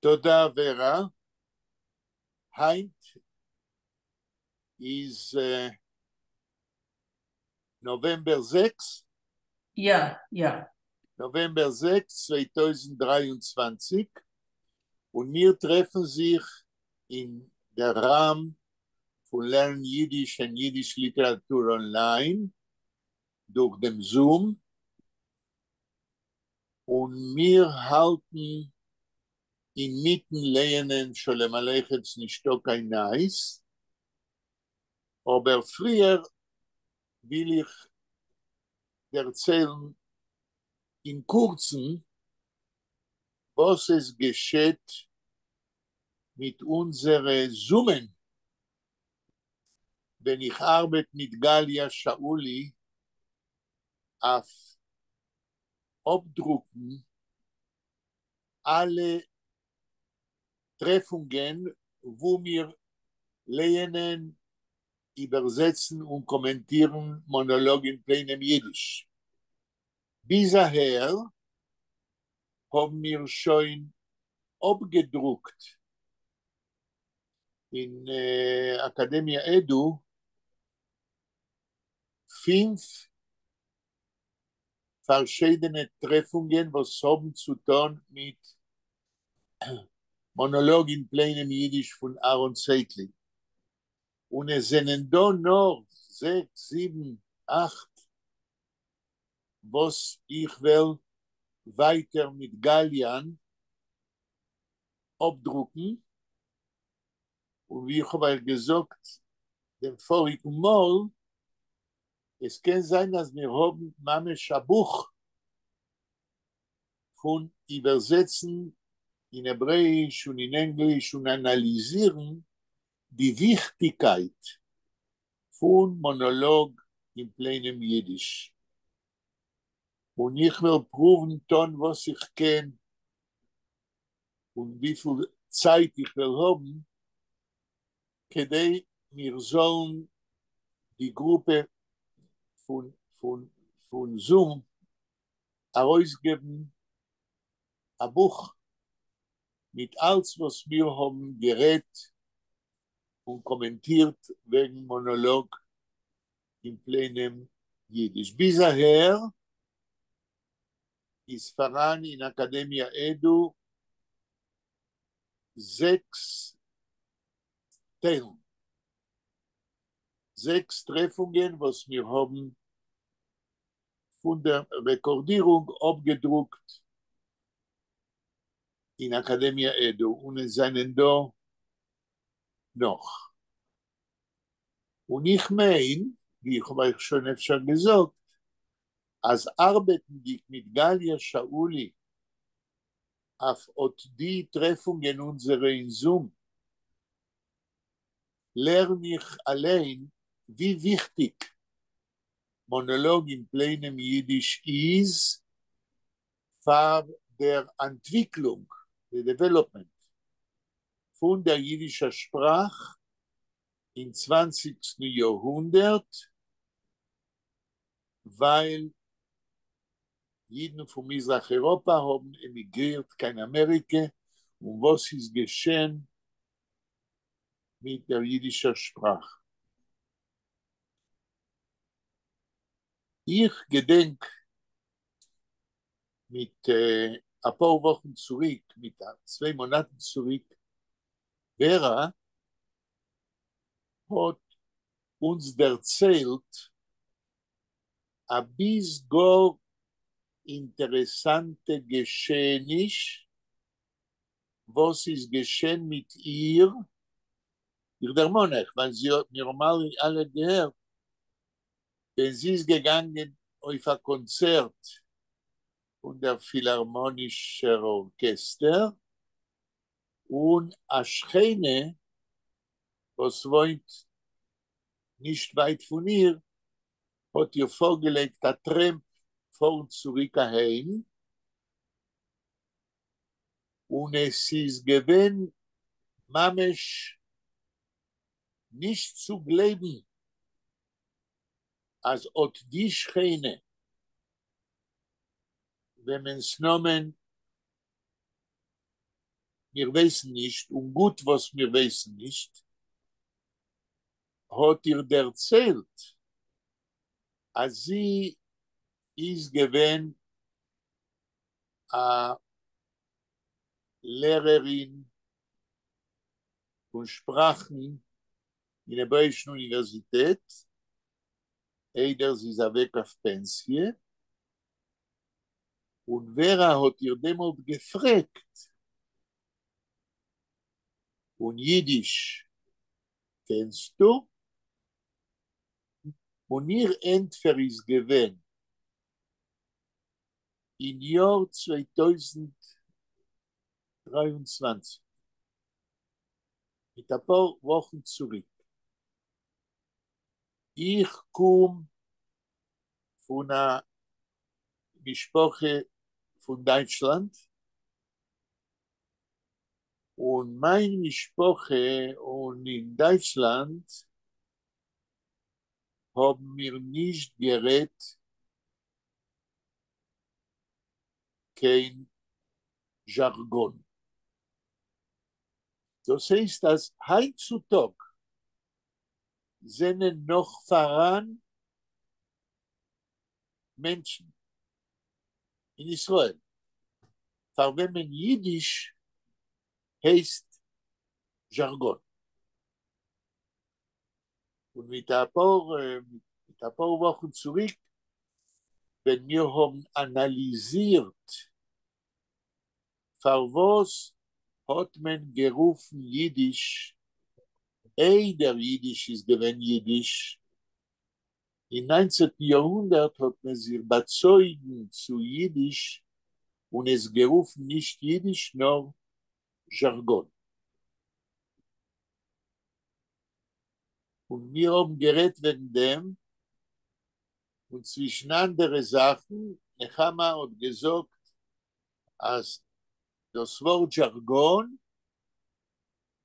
תודה ורה. Heint is November 6. Ja, ja. November 6, 2023. Und wir treffen sich in der Rahmen von Lernen Jiddisch und Jiddisch Literatur online durch den Zoom. Und wir halten inmitten Lernen Sholem Aleichetz Nishto kein Neis. Aber früher will ich erzählen in kurzen, was es geschieht mit unseren Summen. Wenn ich arbeite mit Galia Shauli auf Obdrucken alle Treffungen, wo wir lernen, übersetzen und kommentieren Monolog in plainem Jiddisch. Bisher haben wir schon abgedruckt in Akademia Edu 5 verschiedene Treffungen, was haben zu tun mit Monolog in plainem Jiddisch von Aaron Seidlin. Und es sind da noch 6, 7, 8, was ich will weiter mit Galian abdrucken. Und wie ich habe gesagt, dem vorigen Mal, es kann sein, dass wir haben mamisch ein Buch von Übersetzen in Hebräisch und in Englisch und analysieren die Wichtigkeit von Monolog in plainem Jiddisch. Und ich will proben, was ich kann und wie viel Zeit ich will haben, kdei wir sollen die Gruppe von Zoom herausgeben, ein Buch mit alles, was wir haben geredet und kommentiert wegen Monolog in plainem Jiddisch. Bisher ist voran in Akademia Edu 6 Themen. 6 Treffungen, was wir haben von der Rekordierung abgedruckt in Akademia Edu und es seien da noch. Und ich meine, wie ich euch schon öfter gesagt, als arbeiten die mit Galia Shauli auf die Treffungen unserer in Zoom, lerne ich allein, wie wichtig Monolog in plainem Jiddisch ist für der Entwicklung, der Development von der jiddischen Sprache im 20. Jahrhundert, weil Jiden von Mitteleuropa haben emigriert, kein Amerika, und was ist geschehen mit der jiddischen Sprache. Ich gedenke mit ein paar Wochen zurück, mit 2 Monaten zurück, Vera hat uns erzählt, ein bisschen interessante Geschehnis, was ist geschehen mit ihr, der Monach, weil sie hat mir mal alle gehört, wenn sie ist gegangen auf ein Konzert von der Philharmonischen Orchester und eine Schreine, was wohnt nicht weit von ihr, hat ihr vorgelegt, ein Tramp vor und zurück heim. Und es ist gewesen, mamisch nicht zu glauben, als ob die Schreine, wenn man es genommen, wir wissen nicht, und gut, was wir wissen nicht, hat ihr erzählt, als sie ist gewesen a Lehrerin von Sprachen in der Hebräischen Universität, eider sie ist weg auf Pensie, und Vera hat ihr demut gefragt, und Jiddisch kennst du? Und ihr Entfer ist gewesen im Jahr 2023, mit ein paar Wochen zurück. Ich komme von einer Mischproche von Deutschland und meine Mischproche und in Deutschland haben wir nicht geredet kein Jargon. Das heißt, dass heutzutage sind noch voran Menschen in Israel. Verwenden Jiddisch heißt Jargon. Und mit ein paar Wochen zurück, wenn wir haben analysiert, für was hat man gerufen Jiddisch, der Jiddisch ist gewesen Jiddisch. Im 19. Jahrhundert hat man sich bezeugen zu Jiddisch und es gerufen nicht Jiddisch, nur Jargon. Und wir haben geredet wegen dem, und zwischen anderen Sachen, Nechama hat gesagt, als das Wort Jargon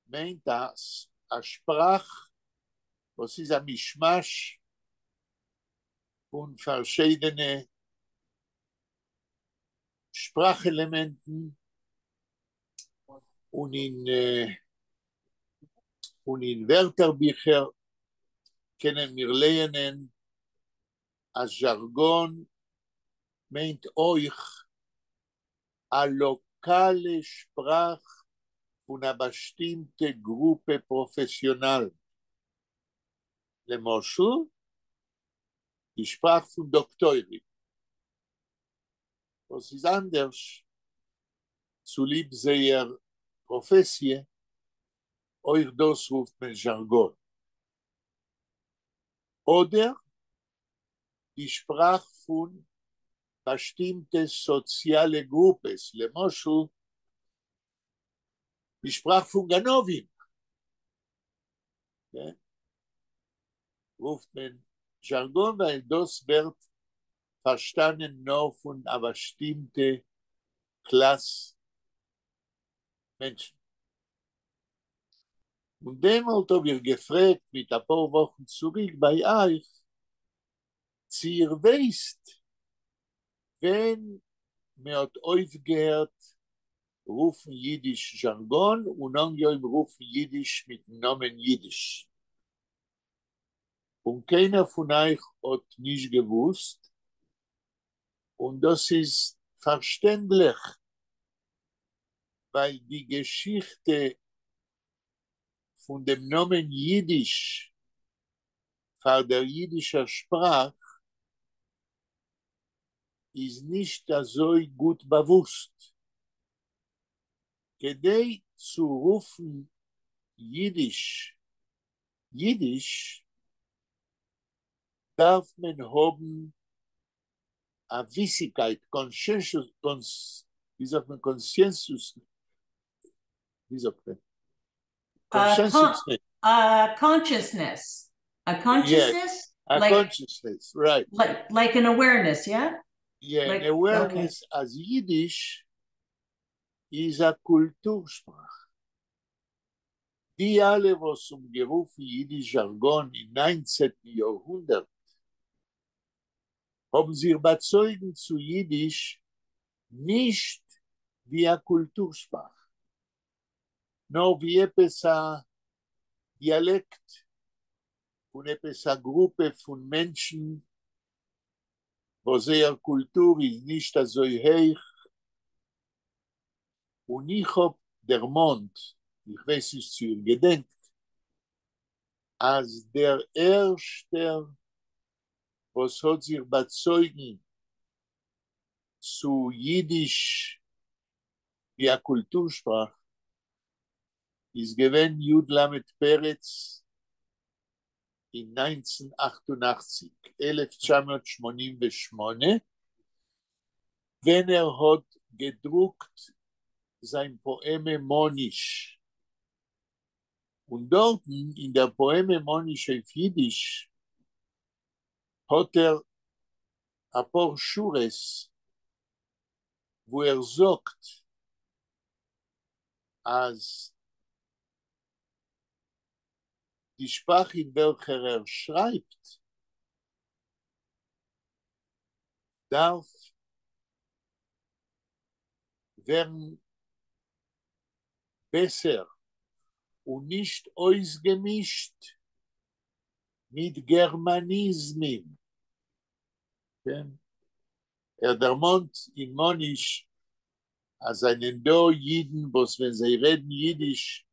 meint das, a Sprach, was ist ein Mischmasch von verschiedenen Sprachelementen und in Wörterbüchern können wir lernen, als Jargon meint euch a lokale Sprach von einer bestimmten Gruppe professional. למשל, die Sprache von Doktoren. Was ist anders zu lieb seiner Professie, euch das ruft man Jargon. Oder die Sprache von bestimmten sozialen Gruppen, למשל, die Sprache von Ganovim. Okay? Ruft man Jargon, weil das wird verstanden nur von einer bestimmten Klasse Menschen. Und demnach habe ich gefragt, mit ein paar Wochen zurück bei euch, sie wisst, wenn man hat aufgehört, rufen Jiddisch Jargon und dann rufen Jiddisch mit dem Namen Jiddisch. Und keiner von euch hat nicht gewusst. Und das ist verständlich, weil die Geschichte von dem Namen Jiddisch, für der jiddische Sprache, ist nicht so gut bewusst. Kdei zu rufen Jiddisch, darf man haben a Wissigkeit, wie sagt man, Conscienzus, wie sagt man? Consciousness. A consciousness. Yes, a like, consciousness, right. Like an awareness, yeah? Yeah, like, an awareness okay. As Yiddish is a Kultursprache. Die alle, was gerufen Jiddisch Jargon im 19. Jahrhundert, haben sich überzeugt zu Jiddisch nicht wie eine Kultursprache. Når vi essa dialekt von essa Gruppe von Menschen, wo ihre Kultur ist nicht so hoch. Und ich hab der Mond, ich weiß nicht zu ihr gedenkt, als der Erste, was hat sich bezeugen zu Jiddisch wie eine Kultursprache, ist gewesen Jud Lamed Peretz in 1988, 1988, wenn hat gedruckt sein Poeme Monisch. Und dort in der Poeme Monisch auf Jiddisch hat ein paar Schures, wo sagt, als die Sprache, in welcher schreibt, darf werden besser und nicht ausgemischt mit Germanismen. Okay? Der Mond in Monisch, als einen Jiden, was wenn sie reden Jiddisch,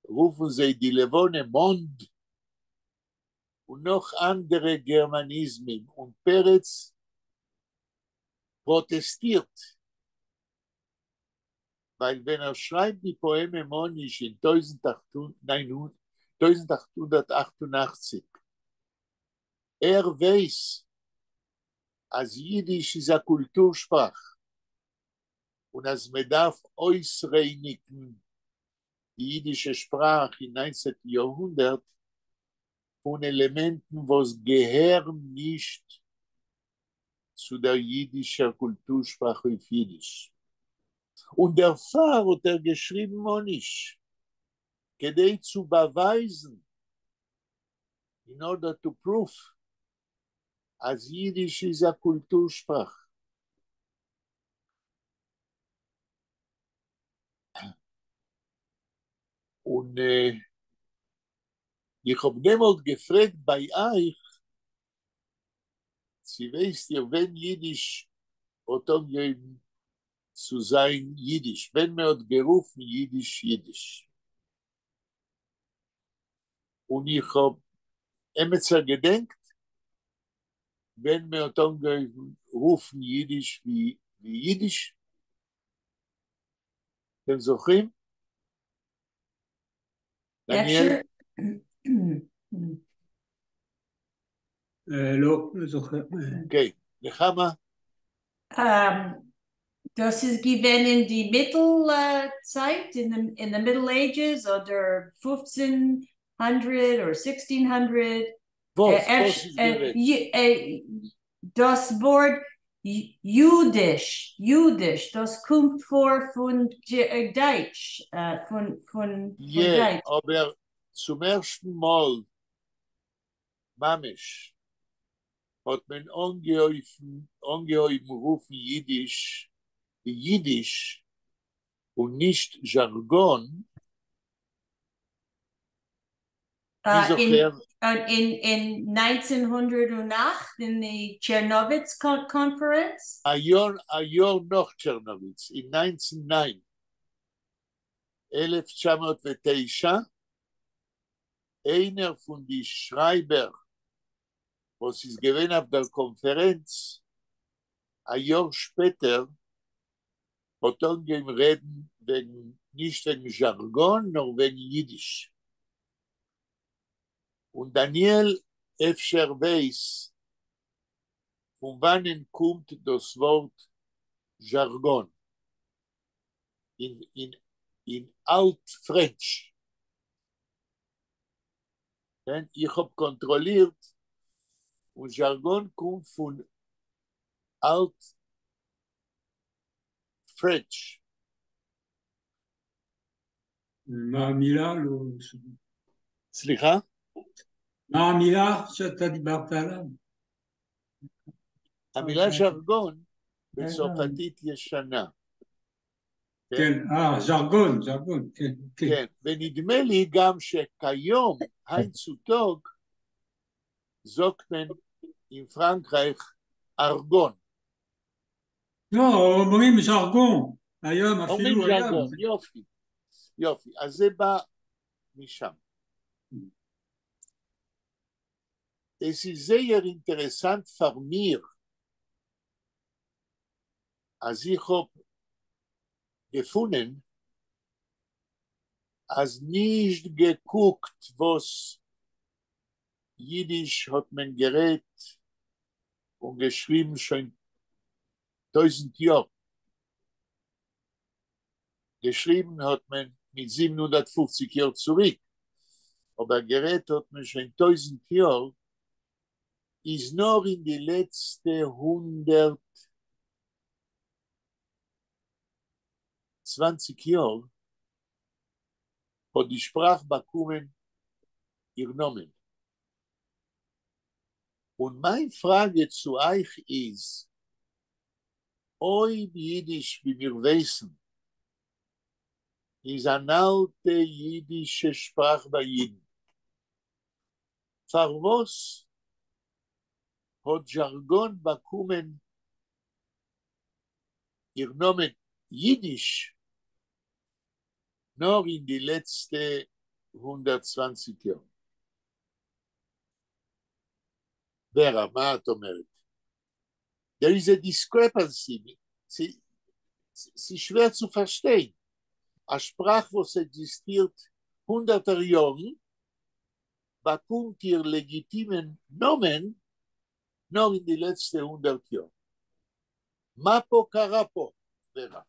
rufen sie die Levone Mond und noch andere Germanismen. Und Peretz protestiert, weil wenn schreibt die Poeme Monisch in 1888, weiß, als Jiddisch ist eine Kultursprache und als man darf ausreinigen die jiddische Sprache im 19. Jahrhundert von Elementen, was gehören nicht zu der jiddischen Kultursprache auf Jiddisch. Und der Pfarrer hat geschrieben Monisch, kedei zu beweisen, in order to prove, als Jiddisch ist eine Kultursprache. Und ich habe damals gefragt bei euch, sie wisst ihr, wenn Jiddisch hat angegeben zu sein Jiddisch, wenn man hat gerufen Jiddisch. Und ich habe immer gedenkt, wenn man hat angerufen Jiddisch wie Jiddisch, אתם זוכרים? דניאל? לא, לא זוכר. אוקיי, נחמה? Das ist given in die Mittelzeit, in the Middle Ages, oder 1500 or 1600. Das Wort Jüdisch, das kommt von Deutsch, von Ja, Deutsch. aber zum ersten Mal, Mamisch, hat man angehäufen rufen Jiddisch und nicht Jargon. In 1908 in the Chernowitz Conference? A Jahr noch Chernowitz, in 1909. 1909, einer von den Schreiber, was ist gewesen auf der Konferenz, ein Jahr später, hat reden nicht wegen Jargon, nur wegen Jiddisch. Und Daniel Efscher weiß, von wann kommt das Wort Jargon? In Altfrench. Ich habe kontrolliert, und Jargon kommt von Altfrench. מה המילה? סליחה? מה המילה שאתה דיברת עליו? המילה ז'רגון בצרפתית ישנה. כן, ז'רגון, כן, כן. כן, ונדמה לי גם שכיום היינץ טוג זוקמן עם פרנקרייך ארגון. לא, אומרים ז'רגון, היום אומרים אפילו היום. ז'רגון, יופי, יופי, אז זה בא משם. Es ist sehr interessant für mir, als ich habe gefunden, als nicht geguckt, was Jiddisch hat man gerät und geschrieben schon 1000 Jahre. Geschrieben hat man mit 750 Jahren zurück, aber gerät hat man schon 1000 Jahre, ist nur in die letzten 120 Jahre hat die Sprachbekommen genommen. Und meine Frage zu euch ist, ob Jiddisch, wie wir wissen, ist eine alte jiddische Sprache bei Jiden. Für was hat Jargon bekommen genommen Jiddisch nur in die letzten 120 Jahren? Vera, מה את אומרת? There is a discrepancy. Sie schwer zu verstehen. A Sprache, was existiert 100 Jahre, bekommt ihr legitimen Nomen nur in die letzten 100 Jahre. מה פה קרה פה, ורה?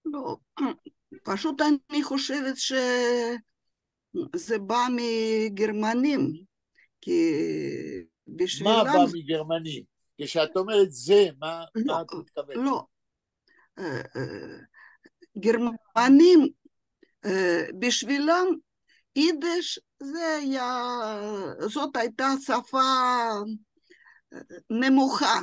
לא, פשוט אני חושבת שזה בא מגרמנים, כי בשבילם... מה בא מגרמנים? כשאת אומרת זה, מה את מתכוונת? לא, גרמנים, בשבילם יידיש זאת הייתה שפה נמוכה,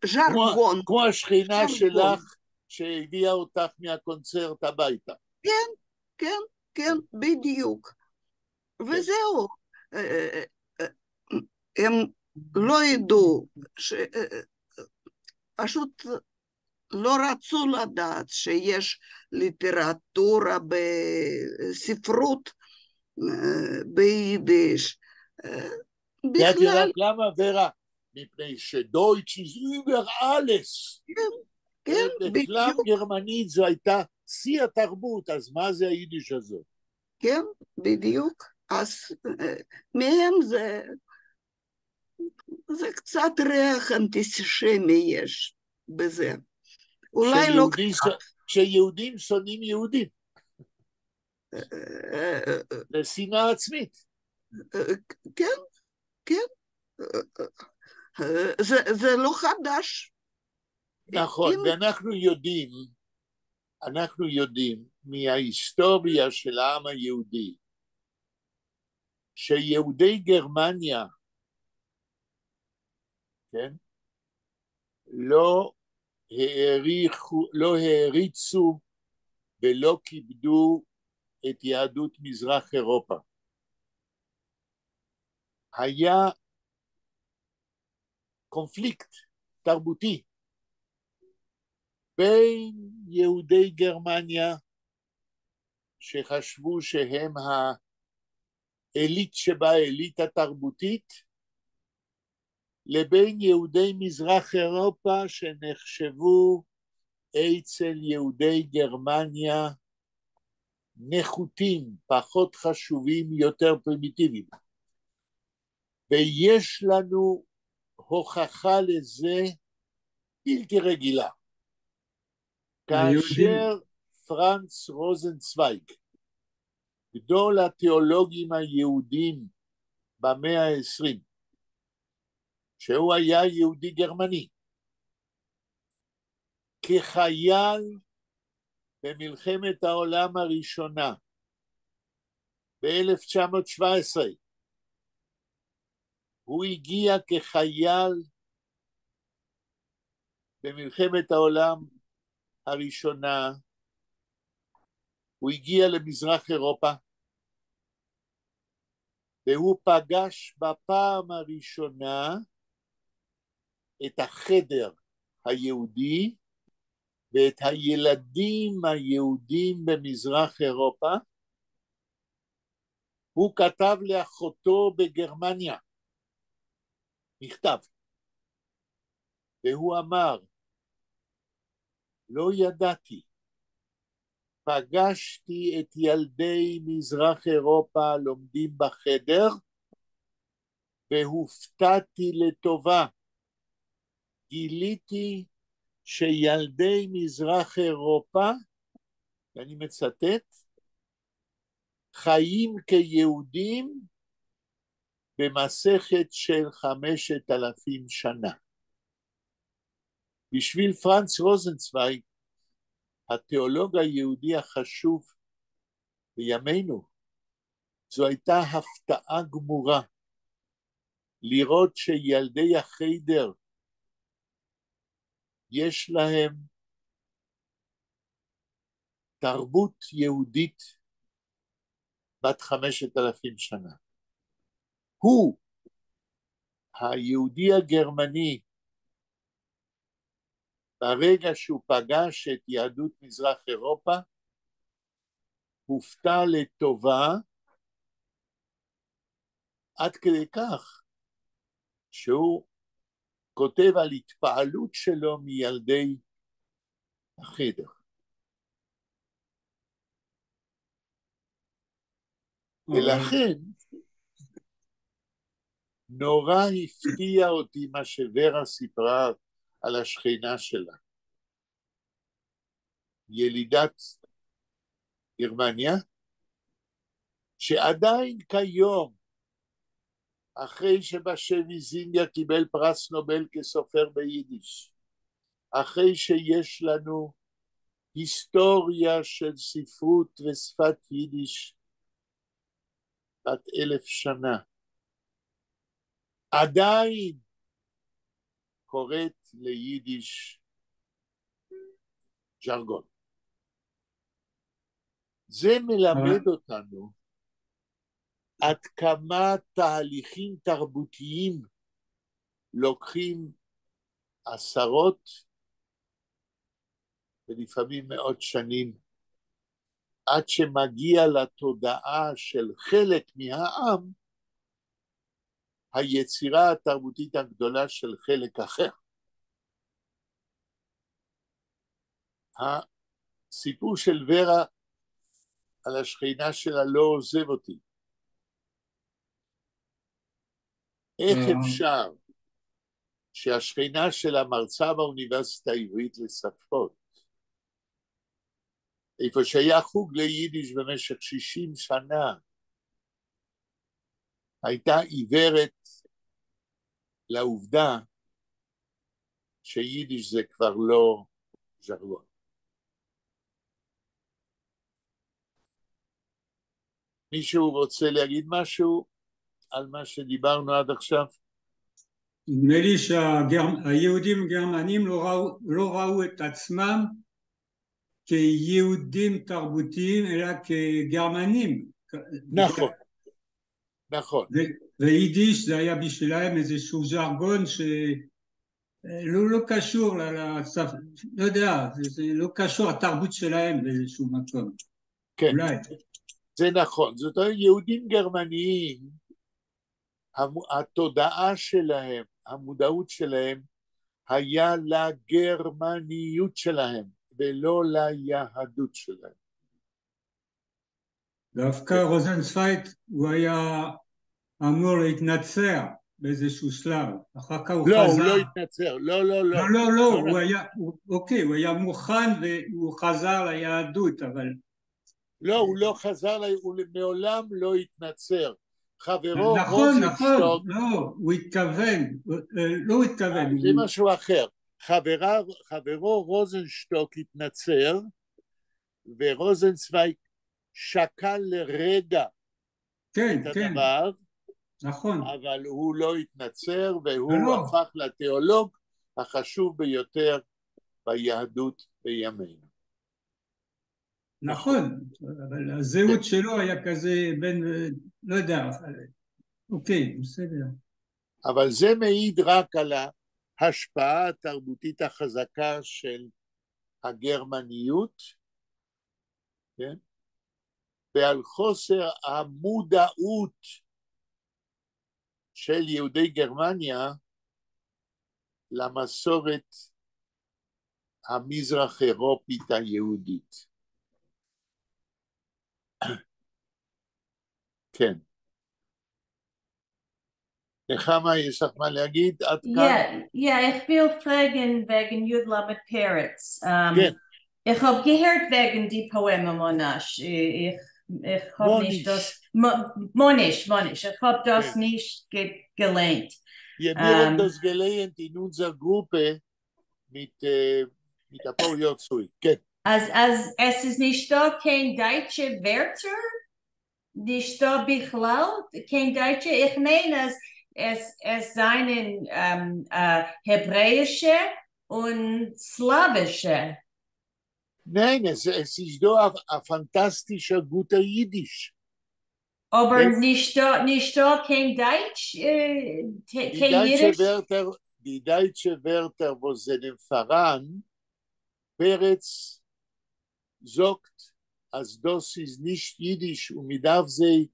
ז'רגון. כמו השכינה שלך שהביאה אותך מהקונצרט הביתה. כן, כן, כן, בדיוק. וזהו, הם לא ידעו, פשוט לא רצו לדעת שיש ליטרטורה בספרות ביידיש. ואת יודעת למה, ורה? מפני שדויטש ist über alles. כן, בפלאם גרמנית זו הייתה שיא התרבות, אז מה זה היידיש הזאת? כן, בדיוק. אז מהם זה קצת ריח אנטישמי יש בזה. אולי לא... שיהודים שונאים יהודים. זה שנאה עצמית. כן, כן. זה לא חדש. נכון, ואנחנו יודעים מההיסטוריה של העם היהודי, שיהודי גרמניה, כן, לא העריצו ולא כיבדו את יהדות מזרח אירופה. היה קונפליקט תרבותי בין יהודי גרמניה שחשבו שהם העילית שבה, העילית התרבותית, לבין יהודי מזרח אירופה שנחשבו אצל יהודי גרמניה נחותים, פחות חשובים, יותר פרימיטיביים. ויש לנו הוכחה לזה בלתי רגילה. כאשר פרנץ רוזנצוויג, גדול התיאולוגים היהודים במאה ה-20, שהוא היה יהודי גרמני, כחייל במלחמת העולם הראשונה, ב-1917, הוא הגיע כחייל במלחמת העולם הראשונה, הוא הגיע למזרח אירופה, והוא פגש בפעם הראשונה את החדר היהודי ואת הילדים היהודים במזרח אירופה. הוא כתב לאחותו בגרמניה מכתב, והוא אמר, לא ידעתי, פגשתי את ילדי מזרח אירופה לומדים בחדר, והופתעתי לטובה. גיליתי שילדי מזרח אירופה, ואני מצטט, חיים כיהודים במסכת של 5,000 שנה. בשביל פרנץ רוזנצוויג, התיאולוג היהודי החשוב בימינו, זו הייתה הפתעה גמורה לראות שילדי החיידר יש להם תרבות יהודית בת 5,000 שנה. הוא, היהודי הגרמני, ברגע שהוא פגש את יהדות מזרח אירופה, הופתע לטובה, עד כדי כך שהוא כותב על התפעלות שלו מילדי החדר. ולכן נורא הפתיע אותי מה שוורה סיפרה על השכנה שלה, ילידת גרמניה, שעדיין כיום, אחרי שבשבי זינגר קיבל פרס נובל כסופר ביידיש, אחרי שיש לנו היסטוריה של ספרות ושפת יידיש בת 1,000 שנה, עדיין קוראת ליידיש ז'רגון. זה מלמד אותנו עד כמה תהליכים תרבותיים לוקחים עשרות ולפעמים מאות שנים עד שמגיע לתודעה של חלק מהעם היצירה התרבותית הגדולה של חלק אחר. הסיפור של ורה על השכנה שלה לא עוזב אותי. איך אפשר שהשכנה שלה מרצה באוניברסיטה העברית לשפות, איפה שהיה חוג ליידיש במשך 60 שנה, הייתה עיוורת לעובדה שיידיש זה כבר לא ז'רגון. מישהו רוצה להגיד משהו על מה שדיברנו עד עכשיו? נדמה לי שהיהודים הגרמנים לא ראו את עצמם כיהודים תרבותיים, אלא כגרמנים. נכון, נכון. ויידיש זה היה בשבילם איזשהו ז'רגון שלא קשור לשפה, לא יודע, זה לא קשור לתרבות שלהם באיזשהו מקום. כן, אולי. זה נכון. זאת אומרת, יהודים גרמניים, התודעה שלהם, המודעות שלהם, היה לגרמניות שלהם, ולא ליהדות שלהם. דווקא רוזנצוויג הוא היה אמור להתנצר באיזשהו שלב, אחר כך הוא חזר. לא, הוא לא התנצר, לא. לא, הוא היה מוכן והוא חזר ליהדות, אבל... לא, הוא לא חזר, הוא מעולם לא התנצר. חברו נכון, רוזנשטוק... לא, הוא התכוון. זה משהו אחר. חברו רוזנשטוק התנצר, ורוזנצוויג שקל לרגע את הדבר, נכון. אבל הוא לא התנצר, והוא הפך לתיאולוג החשוב ביותר ביהדות בימינו. נכון, אבל הזהות שלו היה כזה בין, לא יודע, אוקיי, בסדר. אבל זה מעיד רק על ההשפעה התרבותית החזקה של הגרמניות, כן? ועל חוסר המודעות של יהודי גרמניה למסורת המזרח אירופית היהודית. כן. נחמה, יש לך מה להגיד? עד כאן? Ich will fragen wegen Judlamet Peretz. כן. Ich habe gehört wegen die Poeme Monash. Ich habe nicht das Monisch. Ich habe das nicht gelernt. Wir haben das gelernt in unserer Gruppe mit Apollo Yotsui. כן. אז es ist nicht da kein deutsche Wörter? Nicht da בכלל? kein deutsche? Ich meine, es seien hebräische und slawische. Nein, es ist doch ein fantastischer, guter Jiddisch. Aber nicht da kein Deutsch? Kein Jiddisch? Die deutsche Wörter, wo sie den Pfarrern, Peretz sagt, als das ist nicht Jiddisch und man darf sie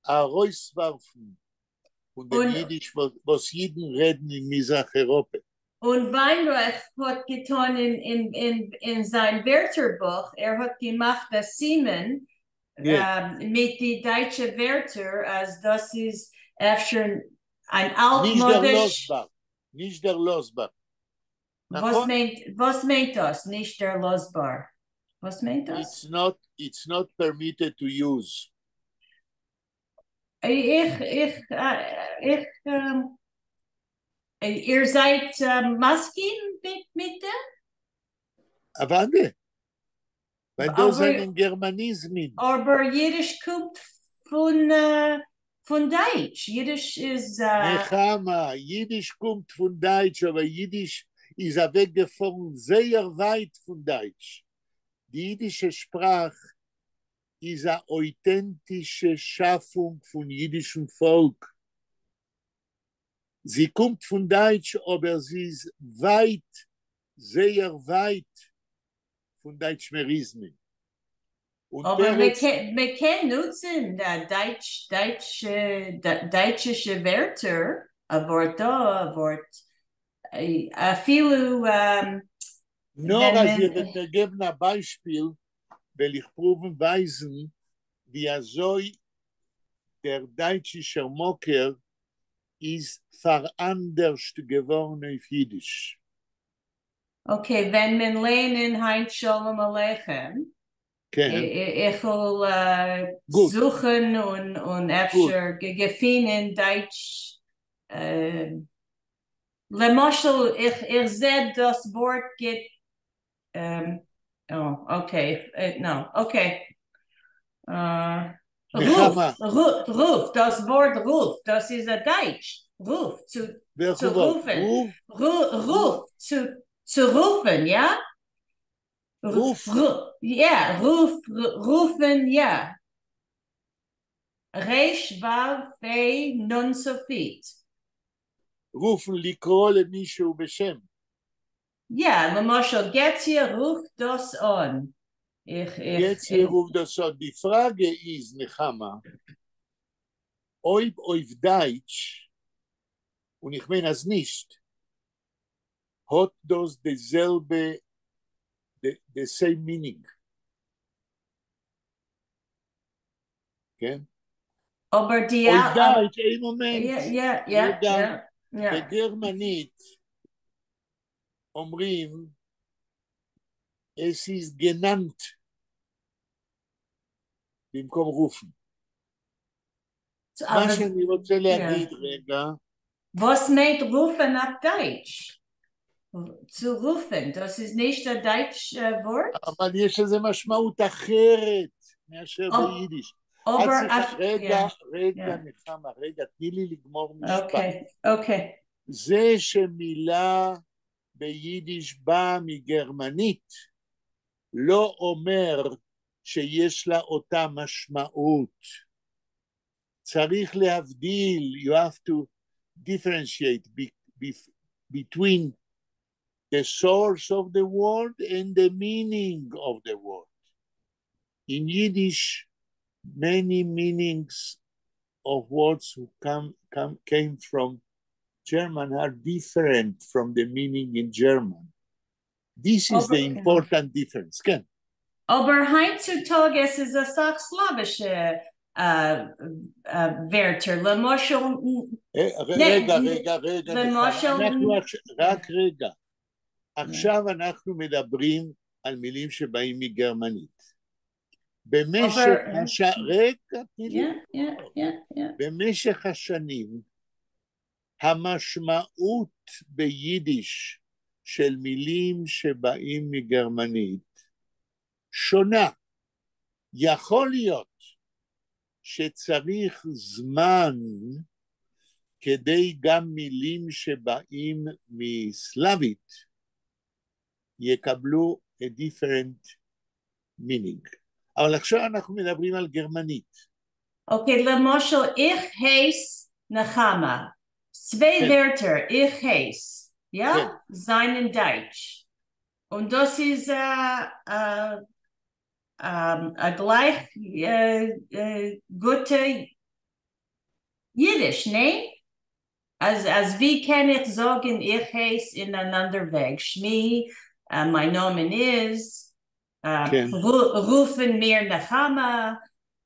herauswerfen und den Jiddisch, was Jiden reden in Mizrach-Europa. Und Weinreich hat getan in sein Wörterbuch, hat gemacht das Siemen mit die deutschen Wörter, als das ist schon ein altmodisch... Nicht der Losbar. Was meint das? Nicht der Losbar. Was meint das? It's not permitted to use. Ihr seid Maskin mit dem? Warte. Weil das sind Germanismen. Aber Jiddisch kommt von Deutsch. Jiddisch ist... Nechama, Jiddisch kommt von Deutsch, aber Jiddisch ist weggefahren sehr weit von Deutsch. Die jiddische Sprache ist eine authentische Schaffung von jüdischem Volk. Sie kommt von Deutsch, aber sie ist weit, sehr weit von Deutschmerismen. Aber wir können nutzen deutsche Wörter, ein Wort, viele... Nur als ihr gegeben ein Beispiel, will ich proben weisen, wie der deutsche Schermocker ist veranderst geworden auf Jiddisch. Okay, wenn man lernen Heinz Shalom Aleichem, ich will suchen und öfter gefunden Deutsch. Lemoschel, ich sehe das Wort geht. Ruf, das Wort Ruf, das ist ein Deutsch. Ruf, zu rufen. Ruf, zu rufen, ja? Ruf. Ja, rufen, ja. Resh, Vav, Fei, Nun, Sofit. Rufen, לקרוא למישהו בשם. Ja, למשל, Getzia ruft das an. Getzia ruft das an. Die Frage ist, Nechama, ob auf Deutsch, und ich meine es nicht, hat das dasselbe, the same meaning. Okay? Aber die... Auf Deutsch, ein Moment. Ja. בגרמנית אומרים, es ist genannt, במקום רופן. מה שאני רוצה להגיד רגע... Was meint rufen auf Deutsch? Zu rufen, das ist nicht ein deutsch Wort? אבל יש לזה משמעות אחרת מאשר ביידיש. רגע, נחמה, רגע, תני לי לגמור משפט. אוקיי. זה שמילה ביידיש באה מגרמנית, לא אומר שיש לה אותה משמעות. צריך להבדיל, you have to differentiate between the source of the word and the meaning of the word. In Yiddish, many meanings of words who came from German are different from the meaning in German. This is the important difference. כן. Aber heutzutage ist es auch slawische Wörter. למשל... רגע, למשל... רק רגע. עכשיו אנחנו מדברים על מילים שבאים מגרמנית. במשך השנים, המשמעות ביידיש של מילים שבאים מגרמנית שונה. יכול להיות שצריך זמן כדי גם מילים שבאים מסלאבית יקבלו a different meaning. אבל עכשיו אנחנו מדברים על גרמנית. אוקיי, למשל, ich heiß Nechama. Zwei Wörter, ich heiß, ja, sein in Deutsch. Und das ist gleich gute Jiddisch, ne? Als wie kann ich sagen, ich heiß in einen anderen Weg? Shmi, mein Name ist, rufen mir Nechama.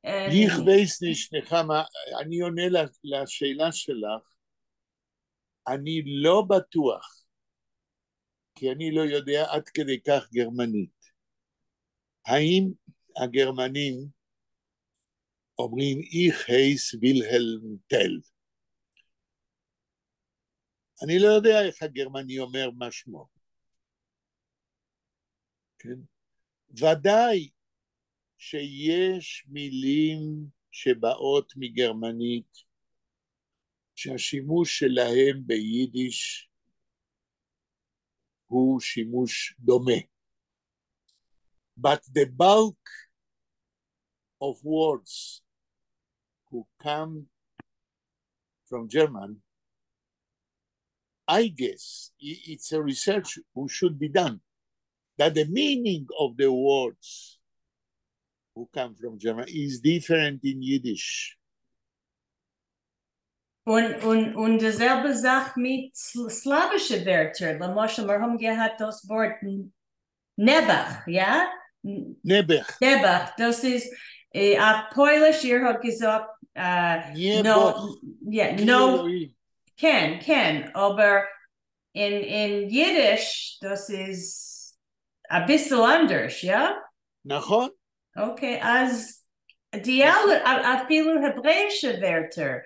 Ich weiß nicht, נחמה, אני עונה לשאלה שלך, אני לא בטוח, כי אני לא יודע עד כדי כך גרמנית. האם הגרמנים אומרים, ich heiß Wilhelm Tell? אני לא יודע איך הגרמני אומר מה שמו. כן? ודאי, שיש מילים שבאות מגרמנית שהשימוש שלהם ביידיש הוא שימוש דומה. But the bulk of words who come from German, I guess it's a research who should be done, that the meaning of the words who come from German is different in Yiddish. Und dieselbe Sache mit slawischen Wörtern. Lמשל, wir haben gehabt das Wort Nebach, ja? Nebach. Nebach, das ist auf Polish, ihr habt gesagt, no, yeah, no, ken, aber in Yiddish, das ist ein bisschen anders, ja? נכון. Okay, אז אפילו hebräische Wörter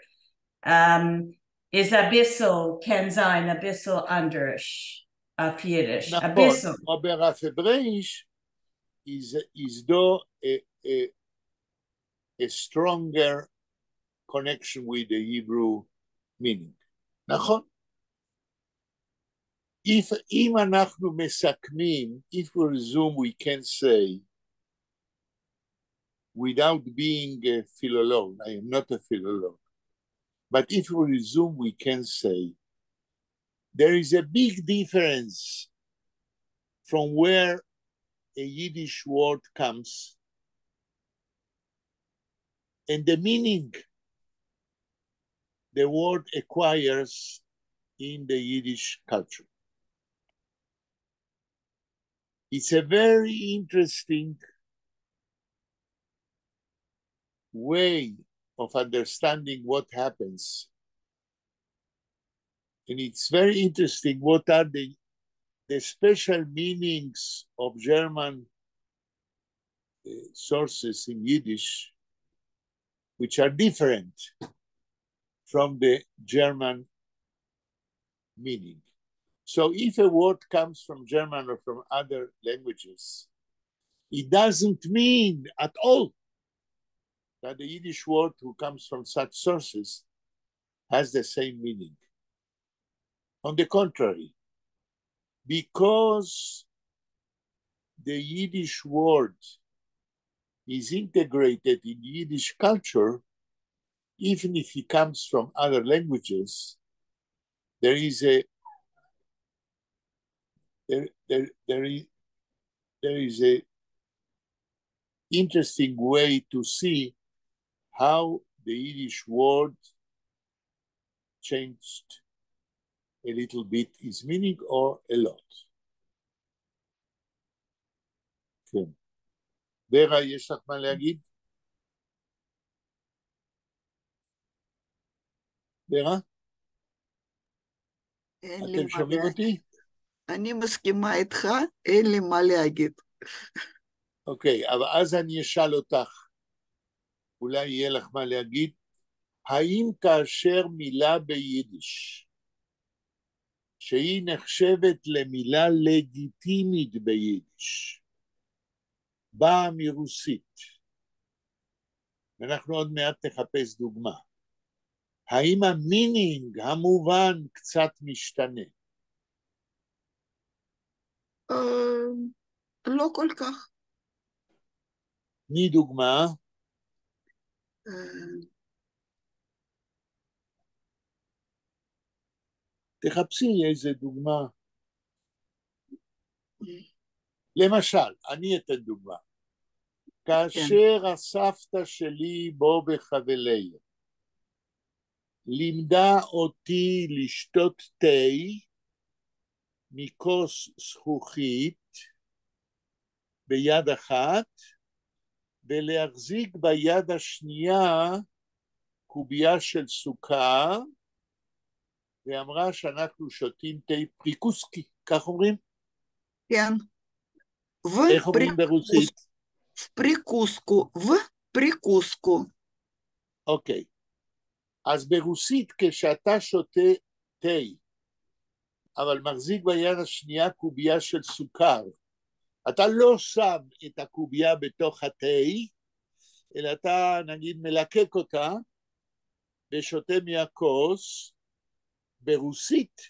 ist ein bisschen, kann sein, ein bisschen anders auf Jiddisch. נכון, aber auf Hebräisch is though a stronger connection with the Hebrew meaning. נכון? אם אנחנו מסכמים, if we resume, we can say, without being a philolog, I am not a philolog, but if we resume, we can say, there is a big difference from where a Yiddish word comes and the meaning the word acquires in the Yiddish culture. It's a very interesting way of understanding what happens. And it's very interesting what are the special meanings of German sources in Yiddish, which are different from the German meaning. So if a word comes from German or from other languages, it doesn't mean at all that the Yiddish word who comes from such sources has the same meaning. On the contrary, because the Yiddish word is integrated in Yiddish culture, even if it comes from other languages, there is a interesting way to see how the Yiddish word changed a little bit its meaning or a lot. כן. ורה, יש לך מה להגיד? ורה? אתם שומעים אותי? אני מסכימה איתך, אין לי מה להגיד. אוקיי, אבל אז אני אשאל אותך, אולי יהיה לך מה להגיד, האם כאשר מילה ביידיש, שהיא נחשבת למילה לגיטימית ביידיש, באה מרוסית, ואנחנו עוד מעט נחפש דוגמה, האם המינינג, המובן, קצת משתנה? לא כל כך. תני דוגמה. תחפשי איזה דוגמה. למשל, אני אתן דוגמה. כאשר הסבתא שלי בו בחבלי, לימדה אותי לשתות תה מכוס זכוכית ביד אחת, ולהחזיק ביד השנייה קובייה של סוכר, ואמרה שאנחנו שותים תה פריקוסקי, כך אומרים? כן. איך אומרים ברוסית? פריקוסקו, ופריקוסקו. אוקיי. אז ברוסית כשאתה שותה תה, אבל מחזיק ביד השנייה קובייה של סוכר, אתה לא שם את הקובייה בתוך התה, אלא אתה נגיד מלקק אותה ושותה מהכוס. ברוסית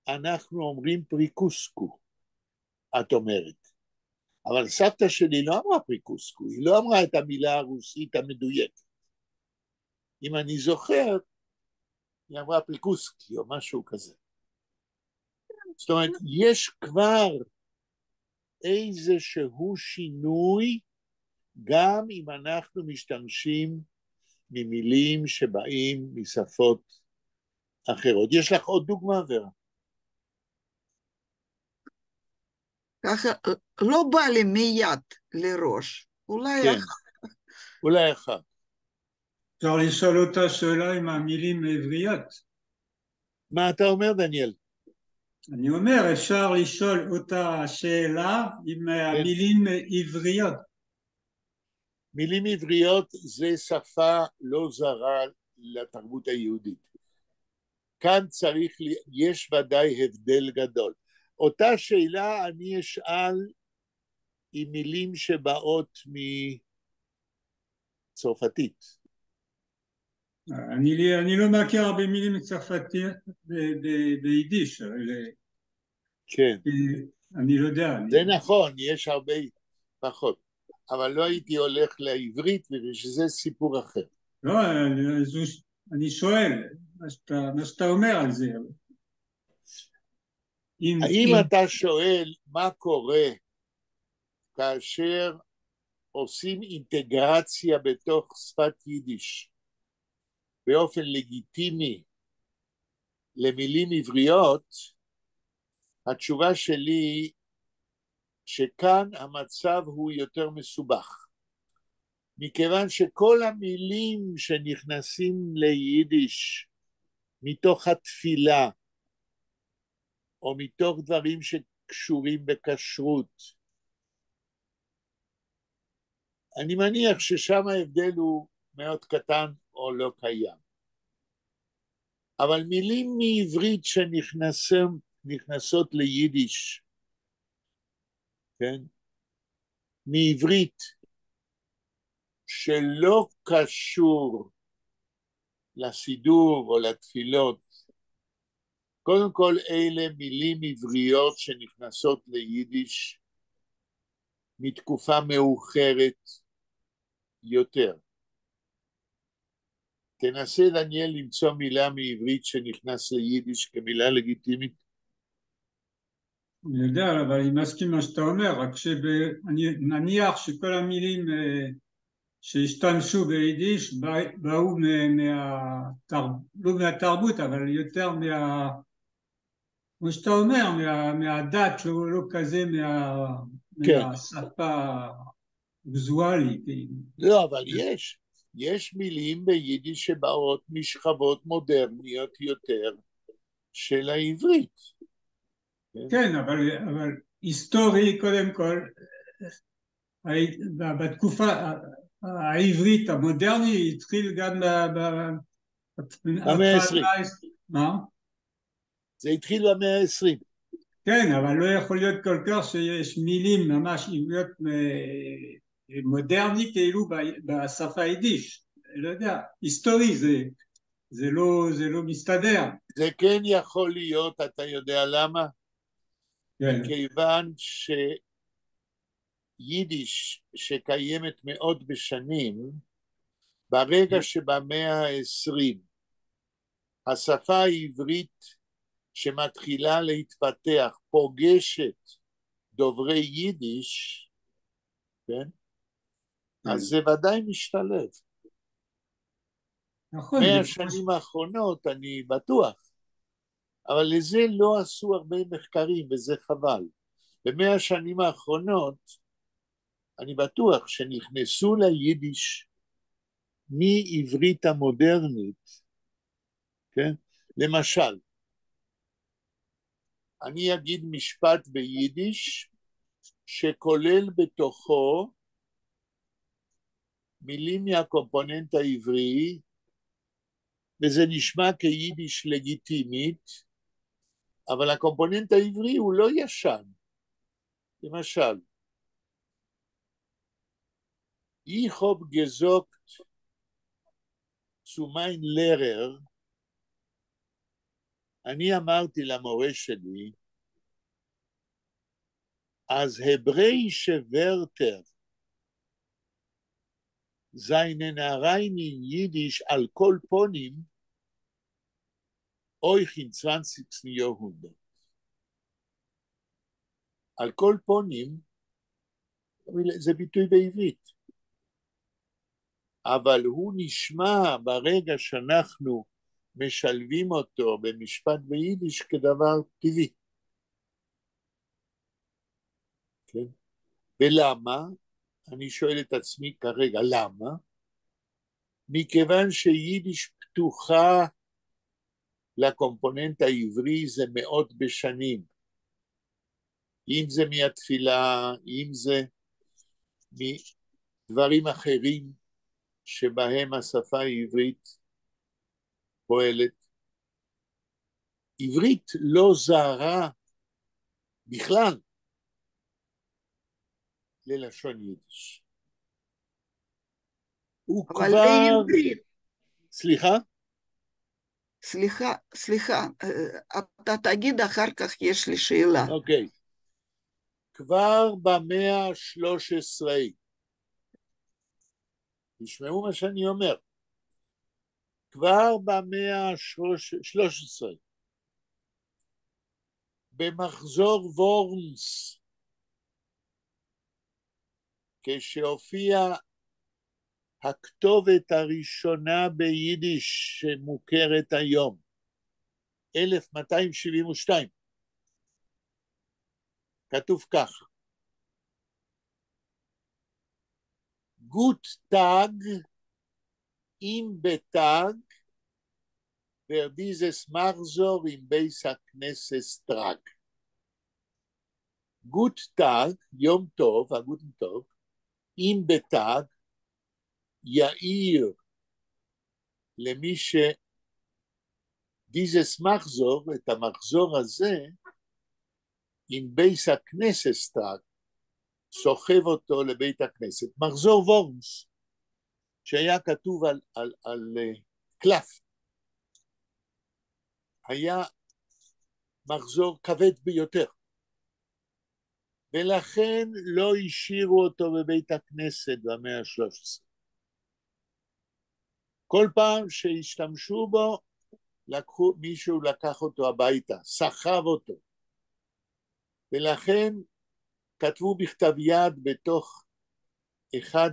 אנחנו אומרים פריקוסקו, את אומרת. אבל סבתא שלי לא אמרה פריקוסקו, היא לא אמרה את המילה הרוסית המדויקת. אם אני זוכר, היא אמרה פריקוסקי או משהו כזה. זאת אומרת, יש כבר איזשהו שינוי, גם אם אנחנו משתמשים ממילים שבאים משפות אחרות. יש לך עוד דוגמה, ורה? ככה, לא בא לי מיד לראש. אולי כן, אולי אחת. אפשר לשאול אותה שאלה עם המילים עבריות. מה אתה אומר, דניאל? אני אומר, אפשר לשאול אותה שאלה עם המילים עבריות. מילים עבריות זה שפה לא זרה לתרבות היהודית. כאן יש ודאי הבדל גדול. אותה שאלה אני אשאל עם מילים שבאות מצרפתית. אני לא מכיר הרבה מילים צרפתיות ביידיש, כן. אני לא יודע. זה נכון, יש הרבה פחות, אבל לא הייתי הולך לעברית, שזה סיפור אחר. לא, אני שואל, מה שאתה אומר על זה. האם אתה שואל מה קורה כאשר עושים אינטגרציה בתוך שפת יידיש באופן לגיטימי למילים עבריות? התשובה שלי שכאן המצב הוא יותר מסובך, מכיוון שכל המילים שנכנסים ליידיש מתוך התפילה, או מתוך דברים שקשורים בכשרות, אני מניח ששם ההבדל הוא מאוד קטן או לא קיים. אבל מילים מעברית שנכנסות ליידיש, כן? מעברית שלא קשור לסידור או לתפילות, קודם כל, אלה מילים עבריות שנכנסות ליידיש מתקופה מאוחרת יותר. תנסה, דניאל, למצוא מילה מעברית שנכנס ליידיש כמילה לגיטימית. אני יודע, אבל אני מסכים מה שאתה אומר, רק שאני מניח שכל המילים שהשתמשו ביידיש באו לא מהתרבות, אבל יותר כמו שאתה אומר, מהדת, לא כזה מהשפה ויזואלית. לא, אבל יש מילים ביידיש שבאות משכבות מודרניות יותר של העברית. כן, אבל היסטורי, קודם כל, בתקופה העברית המודרנית התחיל גם במאה ה-20. מה? זה התחיל במאה ה-20. כן, אבל לא יכול להיות כל כך שיש מילים ממש עבריות מודרני כאילו בשפה היידיש. לא יודע, היסטורי זה לא מסתדר. זה כן יכול להיות, אתה יודע למה? כן. מכיוון שיידיש שקיימת מאות בשנים, ברגע שבמאה ה-20 השפה העברית שמתחילה להתפתח פוגשת דוברי יידיש, כן? אז זה ודאי משתלב. נכון. 100 שנים האחרונות אני בטוח, אבל לזה לא עשו הרבה מחקרים וזה חבל. ב100 השנים האחרונות אני בטוח שנכנסו ליידיש מעברית המודרנית, כן? למשל, אני אגיד משפט ביידיש שכולל בתוכו מילים מהקומפוננט העברי, וזה נשמע כיידיש לגיטימית, אבל הקומפוננט העברי הוא לא ישן. למשל, Ich hab gesagt zu mein Lehrer, אני אמרתי למורה שלי, אז hebräische Wörter seinen rein in Jiddisch al kol ponim euch im 20. Jahrhundert. על כל פונים, זה ביטוי בעברית, אבל הוא נשמע ברגע שאנחנו משלבים אותו במשפט ביידיש כדבר טבעי. כן? ולמה? אני שואל את עצמי כרגע, למה? מכיוון שיידיש פתוחה לקומפוננט העברי זה מאות בשנים. אם זה מהתפילה, אם זה מדברים אחרים שבהם השפה העברית פועלת. עברית לא זרה בכלל ללשון יידיש. הוא אבל כבר... לעברית. סליחה, אתה תגיד אחר כך יש לי שאלה. אוקיי. כבר במאה ה-13, תשמעו מה שאני אומר, כבר במאה ה-13, במחזור וורנס, כשהופיע הכתובת הראשונה ביידיש שמוכרת היום, 1272, כתוב ככה, Gut Tag im Betag wer dieses Marzor im Beis HaKnesses trag. Gut Tag, Yom Tov, Guten Tov, im Betag, יאיר למי dieses מחזור, את המחזור הזה, עם בייס הכנסת טרק, סוחב אותו לבית הכנסת. מחזור וורנס, שהיה כתוב על קלף, היה מחזור כבד ביותר. ולכן לא השאירו אותו בבית הכנסת במאה ה-13. כל פעם שהשתמשו בו, מישהו לקח אותו הביתה, סחב אותו. ולכן כתבו בכתב יד בתוך אחד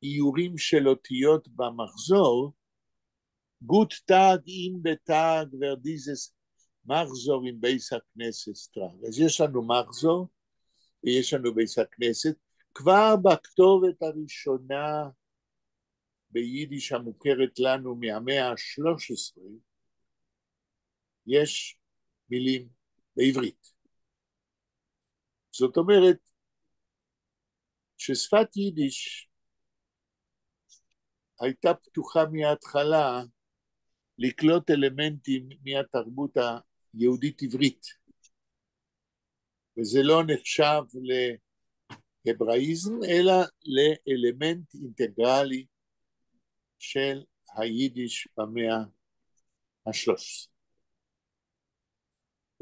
האיורים של אותיות במחזור, גוט טאג אין בטאג ורדיזס מחזור עם בייס הכנסת סטרנג. אז יש לנו מחזור ויש לנו בייס הכנסת. כבר בכתובת הראשונה ביידיש המוכרת לנו מהמאה ה-13 יש מילים בעברית. זאת אומרת ששפת יידיש הייתה פתוחה מההתחלה לקלוט אלמנטים מהתרבות היהודית עברית, וזה לא נחשב להבראיזם אלא לאלמנט אינטגרלי של היידיש במאה ה-13.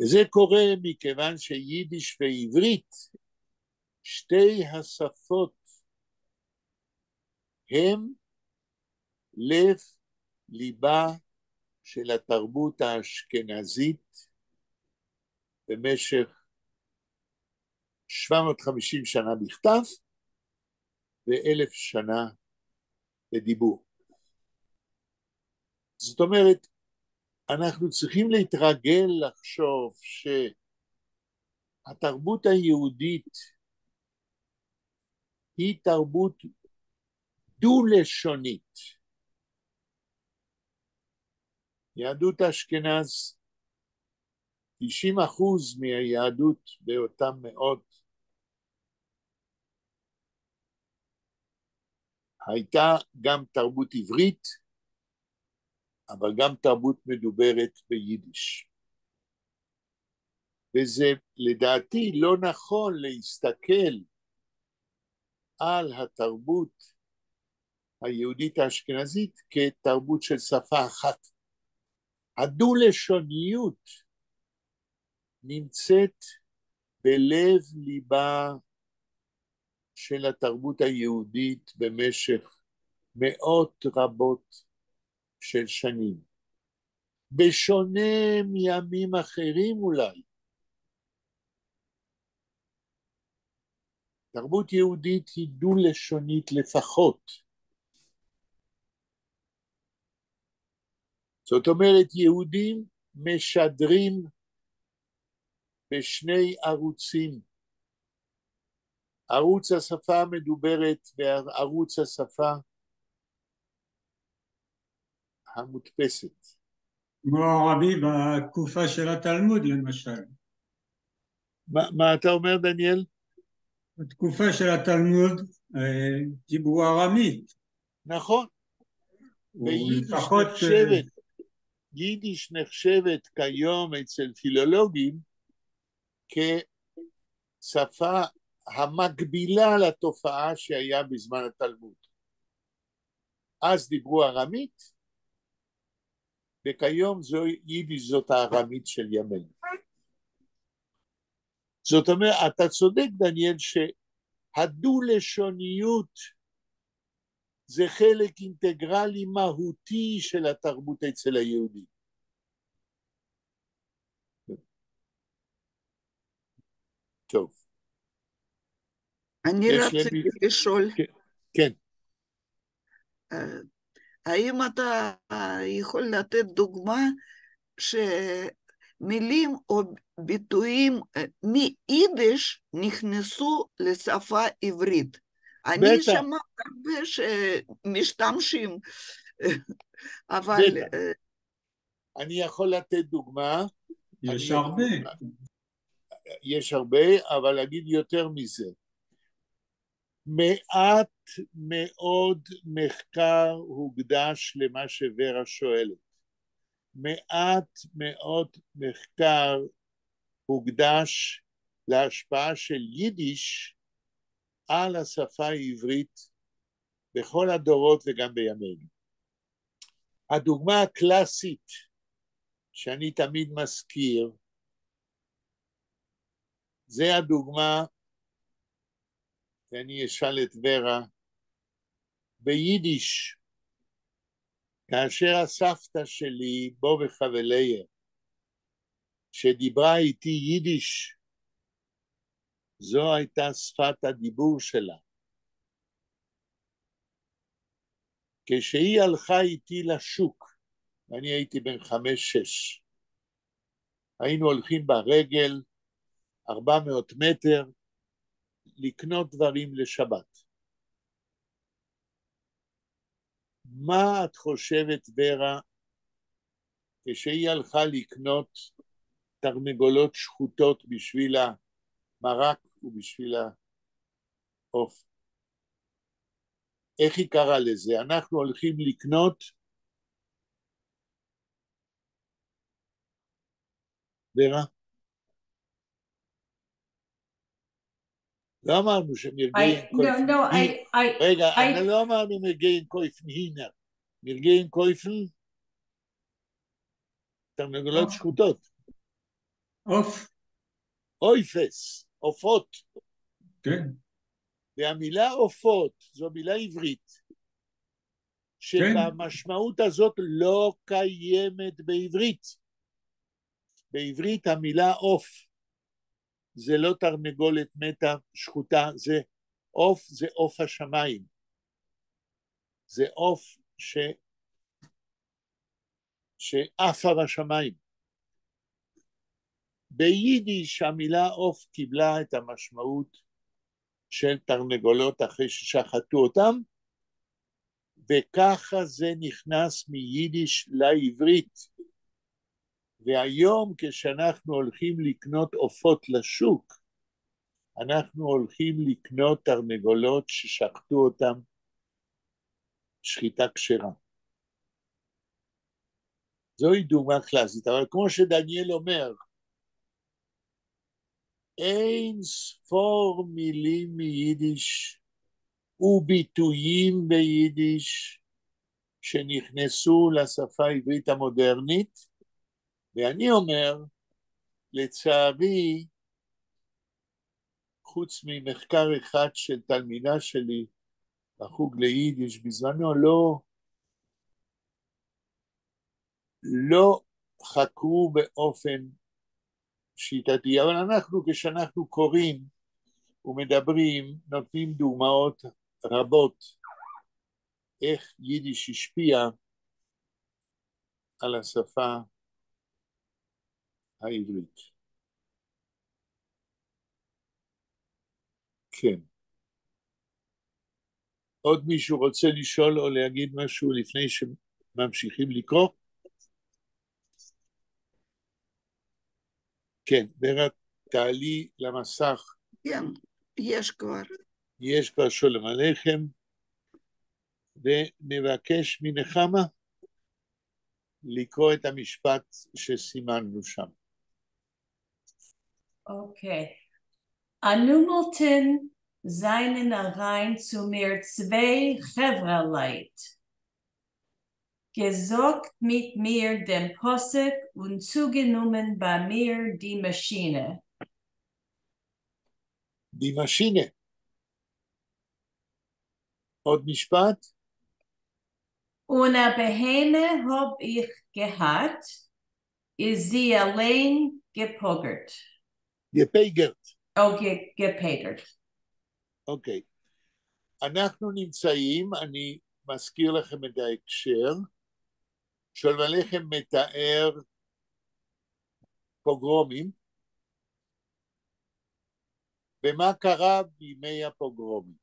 וזה קורה מכיוון שיידיש ועברית, שתי השפות הם לב ליבה של התרבות האשכנזית במשך 750 שנה בכתב ו1000 שנה בדיבור. זאת אומרת, אנחנו צריכים להתרגל לחשוב שהתרבות היהודית היא תרבות דו-לשונית. יהדות אשכנז, 90% מהיהדות באותם מאות, הייתה גם תרבות עברית, אבל גם תרבות מדוברת ביידיש. וזה לדעתי לא נכון להסתכל על התרבות היהודית האשכנזית כתרבות של שפה אחת. הדו-לשוניות נמצאת בלב ליבה של התרבות היהודית במשך מאות רבות של שנים. בשונה מימים אחרים אולי, תרבות יהודית היא דו-לשונית לפחות. זאת אומרת, יהודים משדרים בשני ערוצים, ערוץ השפה המדוברת וערוץ השפה המודפסת. כמו ערבי בתקופה של התלמוד למשל. מה אתה אומר, דניאל? בתקופה של התלמוד דיברו ארמית. נכון. ויידיש נחשבת כיום אצל פילולוגים כשפה המקבילה לתופעה שהיה בזמן התלמוד. אז דיברו ארמית, וכיום יידיש זאת הארמית של ימינו. זאת אומרת, אתה צודק דניאל שהדו-לשוניות זה חלק אינטגרלי מהותי של התרבות אצל היהודי. טוב. אני רציתי לשאול. כן. האם אתה יכול לתת דוגמה שמילים או ביטויים מיידיש נכנסו לשפה עברית? אני שמעת הרבה שמשתמשים, אבל... אני יכול לתת דוגמה. יש הרבה. יש הרבה, אבל אגיד יותר מזה. מעט מאוד מחקר הוקדש למה שוורה שואלת. מעט מאוד מחקר הוקדש להשפעה של יידיש על השפה העברית בכל הדורות וגם בימינו. הדוגמה הקלאסית שאני תמיד מזכיר, זה הדוגמה, ואני אשאל את ורה, ביידיש, כאשר הסבתא שלי, בו וחבליה, שדיברה איתי יידיש, זו הייתה שפת הדיבור שלה. כשהיא הלכה איתי לשוק, ואני הייתי בן 5-6, היינו הולכים ברגל 400 מטר לקנות דברים לשבת. מה את חושבת, ורה, כשהיא הלכה לקנות תרנגולות שחוטות בשביל המרק ובשביל העוף? איך היא קראה לזה? אנחנו הולכים לקנות ורה? לא אמרנו שמרגעים קויפן. רגע, לא אמרנו מרגעים קויפן, הנה. מרגעים קויפן, תרנגולות שחוטות. עוף. אויפס, עופות. כן. והמילה עופות זו מילה עברית, שבמשמעות הזאת לא קיימת בעברית. בעברית המילה עוף זה לא תרנגולת מתה שחוטה, זה עוף, זה עוף השמיים. זה עוף שעפה בשמיים. ביידיש המילה עוף קיבלה את המשמעות של תרנגולות אחרי ששחטו אותם, וככה זה נכנס מיידיש לעברית. והיום כשאנחנו הולכים לקנות עופות לשוק, אנחנו הולכים לקנות תרנגולות ששחטו אותם שחיטה כשרה. זוהי דוגמה קלאסית, אבל כמו שדניאל אומר, אין ספור מילים מיידיש וביטויים ביידיש שנכנסו לשפה העברית המודרנית, ואני אומר, לצערי, חוץ ממחקר אחד של תלמידה שלי בחוג ליידיש, בזמנו לא חקרו באופן שיטתי, אבל אנחנו כשאנחנו קוראים ומדברים, נותנים דוגמאות רבות איך יידיש השפיע על השפה העברית. כן. עוד מישהו רוצה לשאול או להגיד משהו לפני שממשיכים לקרוא? כן, ורה, תעלי למסך. כן, יש כבר. יש כבר שלום עליכם, ונבקש מנחמה לקרוא את המשפט שסימנו שם. Okay. Annumelten seinen rein zu mir 2 Chevraleit. Gesorgt mit mir dem Posseg und zugenommen bei mir die Maschine. Die Maschine. עוד משפט? Una Beheme hab ich gehabt, ist sie allein gepoggert. גפייגרט. גפייגרט. אוקיי. אנחנו נמצאים, אני מזכיר לכם את ההקשר, שלום עליכם מתאר פוגרומים, ומה קרה בימי הפוגרומים.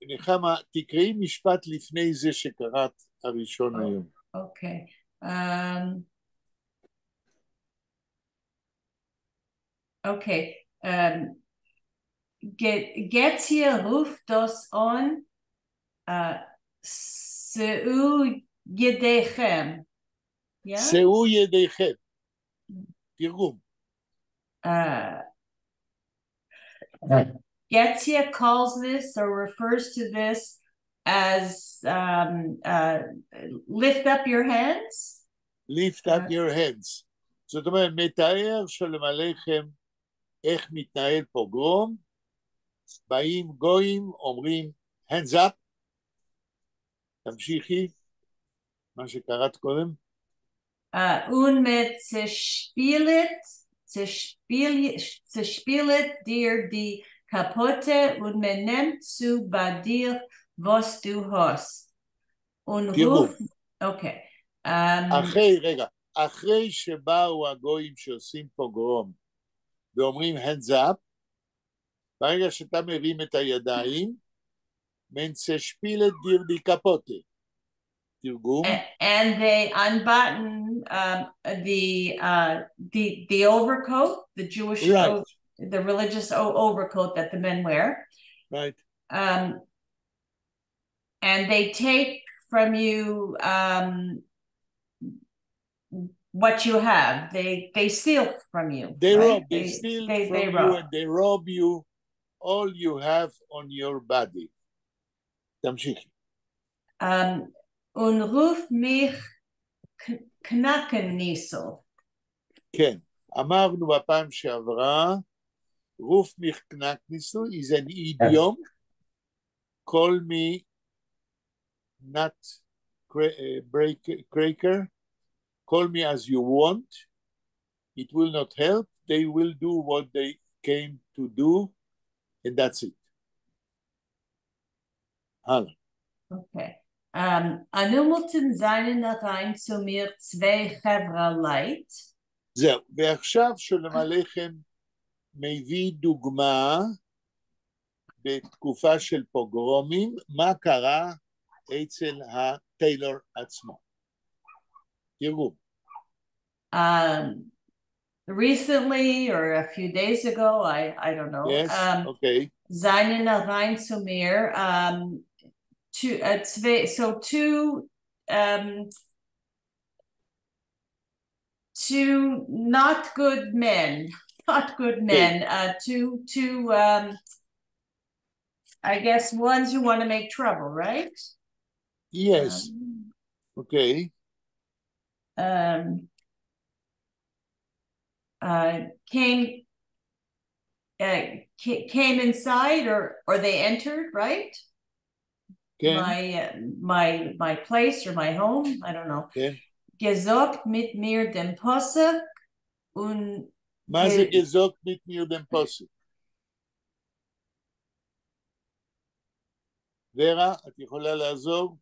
נחמה, תקראי משפט לפני זה שקראת הראשון היום. אוקיי. Okay. Getzia ruft das an, Seu Yedechem. Seu Yedechem. תרגום. Getzia calls this or refers to this as lift up your hands. lift up your hands. זאת אומרת, מתאר שלום עליכם איך מתנהל פוגרום, באים גויים, אומרים hands up, תמשיכי, מה שקראת קודם. Und mit zerspielet dir die Kapotte und man nimmt zu bei dir, was du hast. Und ruf, okay. אחרי שבאו הגויים שעושים פוגרום ואומרים hands up, ברגע שאתה מרים את הידיים, man zerspielet dir die Kapotte. תרגום. And they unbutton the overcoat, the Jewish, right. The religious overcoat that the men wear. Right. And they take from you what you have. They steal from you. They right? rob. They steal from you, and they rob you all you have on your body. תמשיכי. Und ruf mich Knackenniesel. כן, אמרנו בפעם שעברה, רוף mich Knackenniesel is an idiom, call me nut cracker, call me as you want, it will not help, they will do what they came to do, and that's it. הלאה. Okay. אנו מוצאים זיינן rein zu mir zwei חבר'ה לייט. זהו, ועכשיו שלום עליכם מביא דוגמה בתקופה של פוגרומים, מה קרה אצל הטיילור עצמו. תראו. Recently, or a few days ago, I don't know. Yes, okay. Seinen rein zu mir, two not good men, two I guess ones who want to make trouble, right? Yes. Okay. Came inside, or they entered, right? Okay. My place or my home, I don't know. Okay. Gesagt mit mir dem Posuk und מה זה gesagt mit mir dem Posuk? ורה, את יכולה לעזור?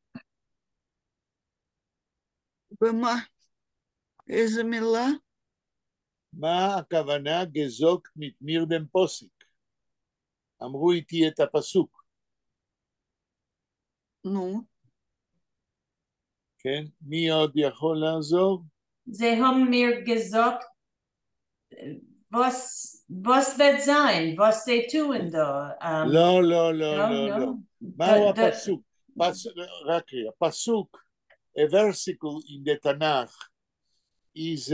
במה? איזה מילה? מה הכוונה gesagt mit mir dem Posuk? אמרו איתי את הפסוק. נו. כן, מי עוד יכול לעזור? Sie haben mir gesagt, was wird sein, was sie tun da. לא, לא, לא, לא, לא. מהו הפסוק? רק רגע, פסוק, a versicle in the Tanakh is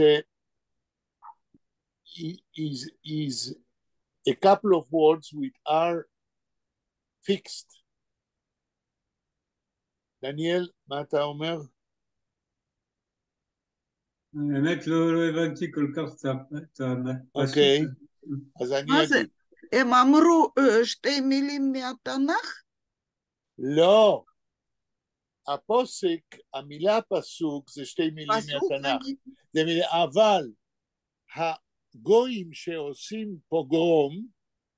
a couple of words which are fixed. דניאל, מה אתה אומר? באמת לא הבנתי כל כך את הפסוק. אוקיי, אז אני מה זה? הם אמרו שתי מילים מהתנ"ך? לא. הפוסק, המילה פסוק זה שתי מילים מהתנ"ך. אבל הגויים שעושים פוגרום,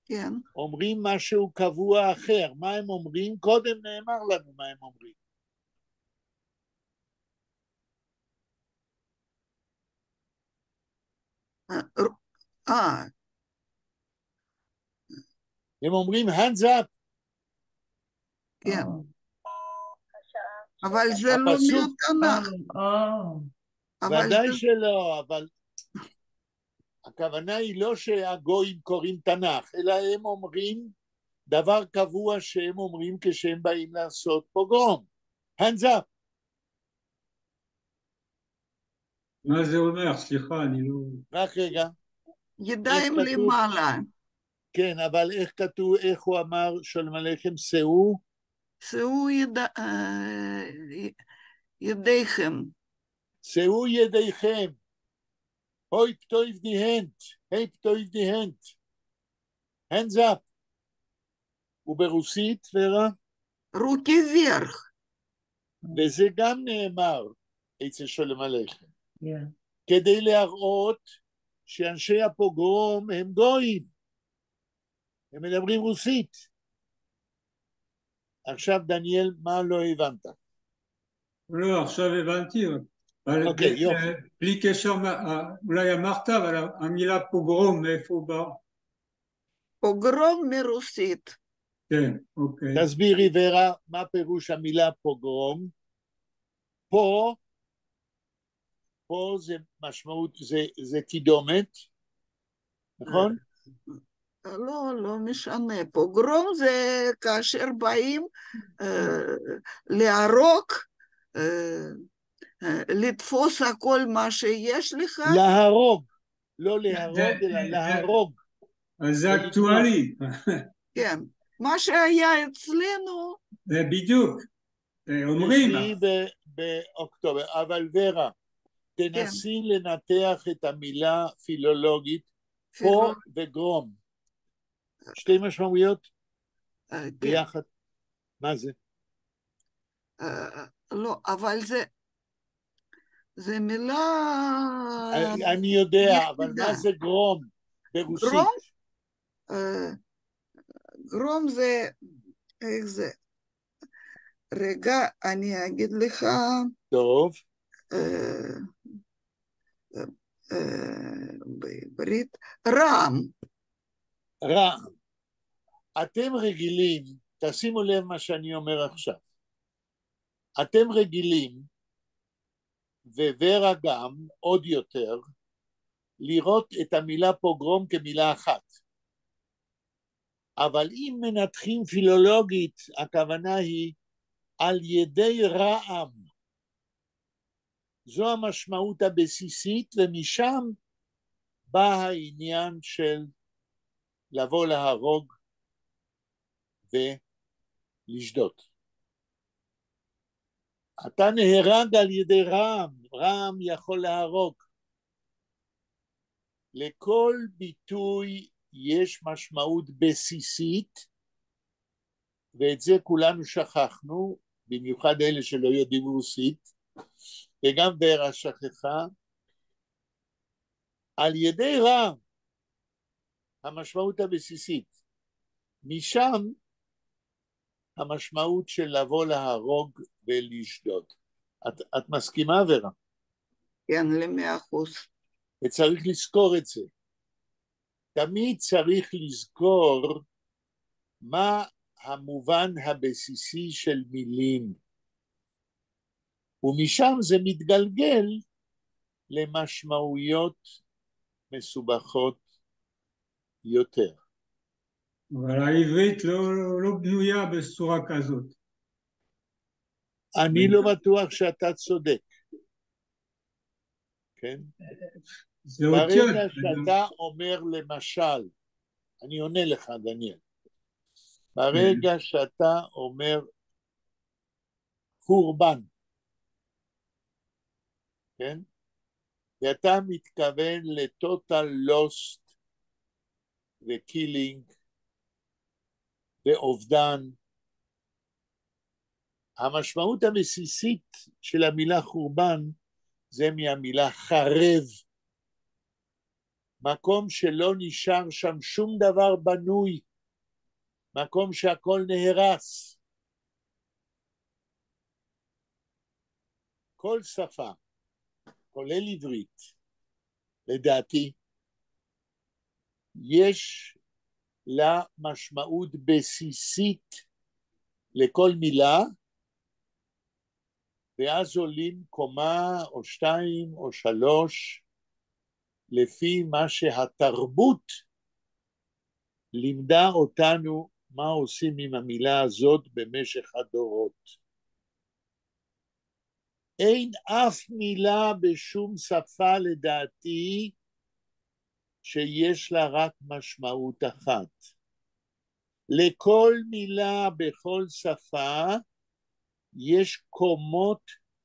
כן. אומרים משהו קבוע אחר. מה הם אומרים? קודם נאמר לנו מה הם אומרים. הם אומרים hands up. כן. אבל זה לא מהתנ"ך. ודאי שלא, אבל הכוונה היא לא שהגויים קוראים תנ"ך, אלא הם אומרים דבר קבוע שהם אומרים כשהם באים לעשות פוגרום. hands up. מה זה אומר? סליחה, אני לא... רק רגע. ידיים למעלה. כן, אבל איך כתוב, איך הוא אמר שלום עליכם, שאו? שאו ידיכם. שאו ידיכם. הוי פטויב די הנט. היי פטויב די הנט. hands up. וברוסית, ורה? руки вверх. וזה גם נאמר אצל שלום עליכם. Yeah. כדי להראות שאנשי הפוגרום הם גויים. הם מדברים רוסית. עכשיו, דניאל, מה לא הבנת? לא, עכשיו הבנתי. אבל אוקיי, יופי. בלי קשר, אולי אמרת, אבל המילה פוגרום, מאיפה הוא בא? פוגרום מרוסית. כן, אוקיי. תסבירי, ורה, מה פירוש המילה פוגרום? פה זה משמעות, זה קידומת, נכון? לא משנה. פוגרום זה כאשר באים להרוג, לתפוס הכל מה שיש לך. להרוג, לא להרוג, אלא להרוג. אז זה אקטואלי. כן, מה שהיה אצלנו. זה בדיוק, אומרים. באוקטובר, אבל ורה, תנסי לנתח את המילה פילולוגית, פה וגרום. שתי משמעויות ביחד. מה זה? לא, אבל זה מילה... אני יודע, אבל מה זה גרום ברוסית? גרום זה... איך זה? רגע, אני אגיד לך... טוב. בעברית, רעם. רעם. אתם רגילים, תשימו לב מה שאני אומר עכשיו, אתם רגילים, ווורה גם, עוד יותר, לראות את המילה פוגרום כמילה אחת. אבל אם מנתחים פילולוגית, הכוונה היא על ידי רעם. זו המשמעות הבסיסית, ומשם בא העניין של לבוא להרוג ולשדות. אתה נהרג על ידי רעם, רעם יכול להרוג. לכל ביטוי יש משמעות בסיסית, ואת זה כולנו שכחנו, במיוחד אלה שלא יודעים רוסית, וגם ורה שכחה. על ידי רעם, המשמעות הבסיסית. משם המשמעות של לבוא להרוג ולשדוד. את מסכימה, ורה? כן, ל100%. וצריך לזכור את זה. תמיד צריך לזכור מה המובן הבסיסי של מילים. ומשם זה מתגלגל למשמעויות מסובכות יותר. אבל העברית לא בנויה בצורה כזאת. אני לא בטוח שאתה צודק. כן? ברגע שאתה אומר למשל, אני עונה לך דניאל, ברגע שאתה אומר קורבן, כן? ואתה מתכוון לטוטל לוסט וקילינג ואובדן, המשמעות הבסיסית של המילה חורבן זה מהמילה חרב, מקום שלא נשאר שם שום דבר בנוי, מקום שהכל נהרס. כל שפה, כולל עברית, לדעתי, יש לה משמעות בסיסית לכל מילה, ואז עולים קומה או 2 או 3, לפי מה שהתרבות לימדה אותנו מה עושים עם המילה הזאת במשך הדורות. אין אף מילה בשום שפה לדעתי שיש לה רק משמעות אחת. לכל מילה בכל שפה יש קומות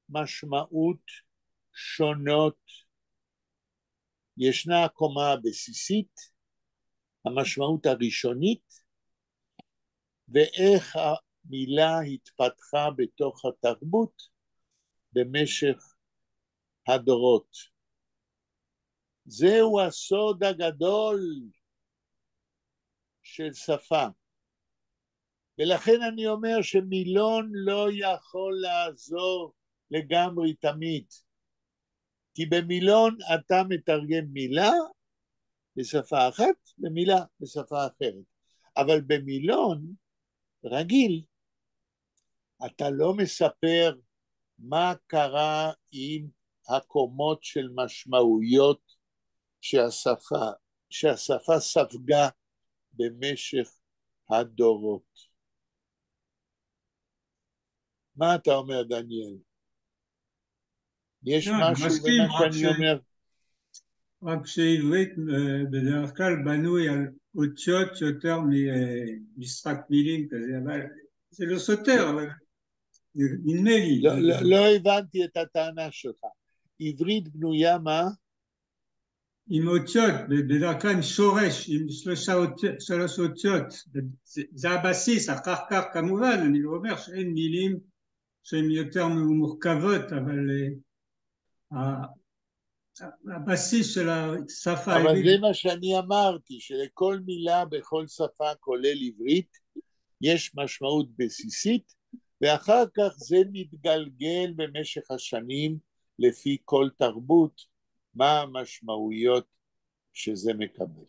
משמעות שונות. ישנה הקומה הבסיסית, המשמעות הראשונית, ואיך המילה התפתחה בתוך התרבות במשך הדורות. זהו הסוד הגדול של שפה. ולכן אני אומר שמילון לא יכול לעזור לגמרי תמיד. כי במילון אתה מתרגם מילה בשפה אחת ומילה בשפה אחרת. אבל במילון רגיל אתה לא מספר מה קרה עם הקומות של משמעויות שהשפה ספגה במשך הדורות. מה אתה אומר, דניאל? יש משהו במה שאני אומר? רק שעברית בדרך כלל בנוי על אותיות יותר ממשחק מילים כזה, אבל זה לא סותר, אבל נדמה לי. לא הבנתי את הטענה שלך. עברית בנויה מה? עם אותיות, בדרך כלל עם שורש, עם שלוש אותיות. זה הבסיס, אחר כך כמובן, אני לא אומר שאין מילים שהן יותר מורכבות, אבל הבסיס של השפה העברית. אבל זה מה שאני אמרתי, שלכל מילה בכל שפה, כולל עברית, יש משמעות בסיסית, ואחר כך זה מתגלגל במשך השנים לפי כל תרבות, מה המשמעויות שזה מקבל.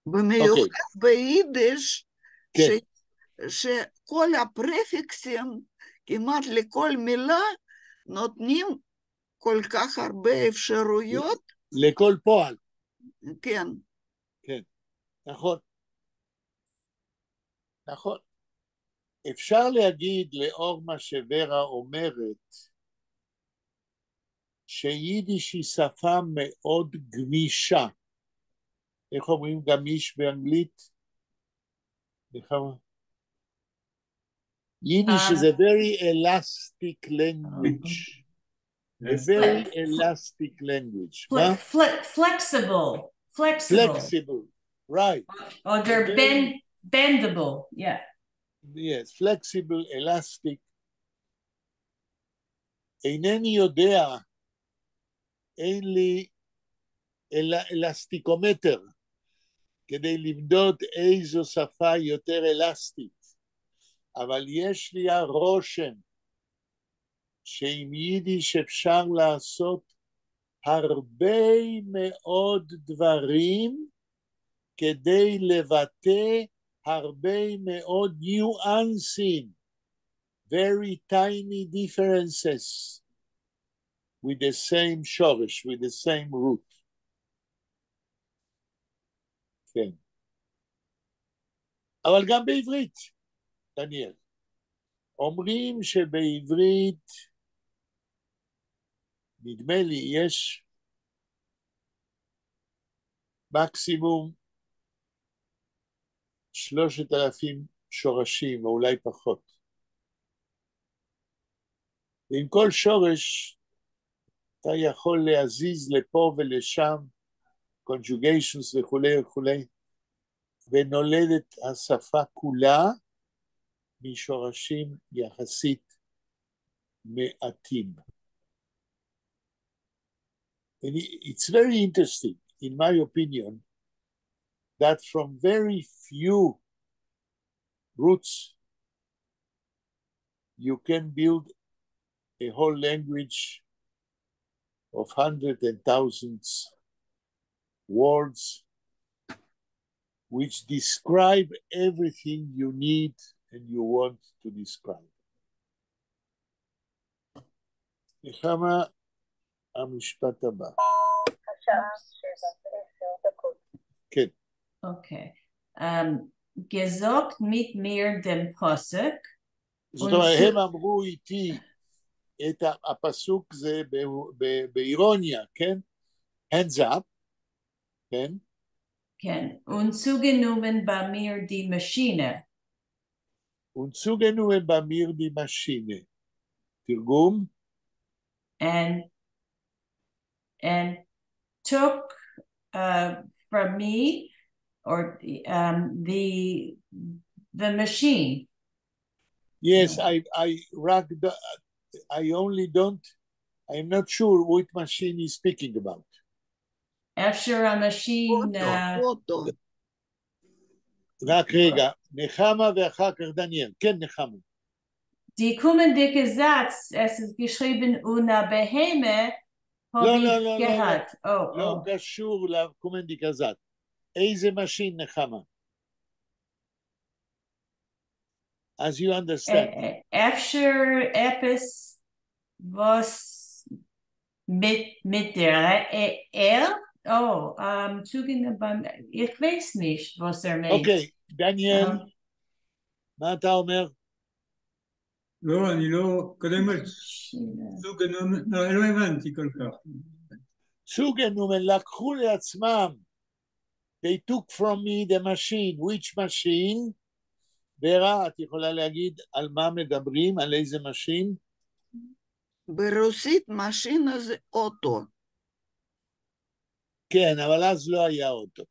במיוחד ביידיש, כן. שכל הפרפיקסים כמעט לכל מילה נותנים כל כך הרבה אפשרויות. לכל פועל. כן. כן, נכון. נכון. אפשר להגיד לאור מה שוורה אומרת, שיידיש היא שפה מאוד גמישה. איך אומרים גמיש באנגלית? Yiddish is a very elastic language. A very elastic language. Flexible. Flexible, right. Or they're bendable, yeah. Yes, flexible, elastic. אינני יודע, אין לי אלסטיקומטר כדי למדוד איזו שפה יותר אלסטית, אבל יש לי הרושם שעם יידיש אפשר לעשות הרבה מאוד דברים כדי לבטא הרבה מאוד ניואנסים, very tiny differences with the same שורש, with the same root. כן. אבל גם בעברית, דניאל, אומרים שבעברית, נדמה לי, יש מקסימום 3,000 שורשים, או אולי פחות. ועם כל שורש, אתה יכול להזיז לפה ולשם, conjugations וכולי וכולי, ונולדת השפה כולה משורשים יחסית מעטים. And it's very interesting, in my opinion, that from very few roots, you can build a whole language of hundreds and thousands words which describe everything you need and you want to describe. נחמה, המשפט הבא. כן. Okay. Gesagt mit mir dem Pasuk. זאת אומרת, הם אמרו איתי את הפסוק זה באירוניה, כן? hands up, כן? כן, unzugenommen bei mir die Maschine. Unzugenommen bei mir die Maschine. תרגום? And took from me or the machine. Yes, I only don't, I'm not sure what machine he's speaking about. אפשר המשיין... אוטו. רק רגע, נחמה ואחר כך דניאל. כן, נחמה. Die kommende Satz, es ist geschrieben, una beheme habe ich gehabt. לא קשור לקומנדיק הזאת. איזה משין, נחמה? As you understand. אפשר אפס was mit der zugehen beim, ich weiß nicht, was meint. אוקיי, דניאל, מה אתה אומר? לא, אני לא, קודם לא הבנתי כל כך. צוגנומן לקחו לעצמם, they took from me the machine, which machine? ורה, את יכולה להגיד על מה מדברים, על איזה משין? ברוסית משינה זה אוטו. כן, אבל אז לא היה אוטו.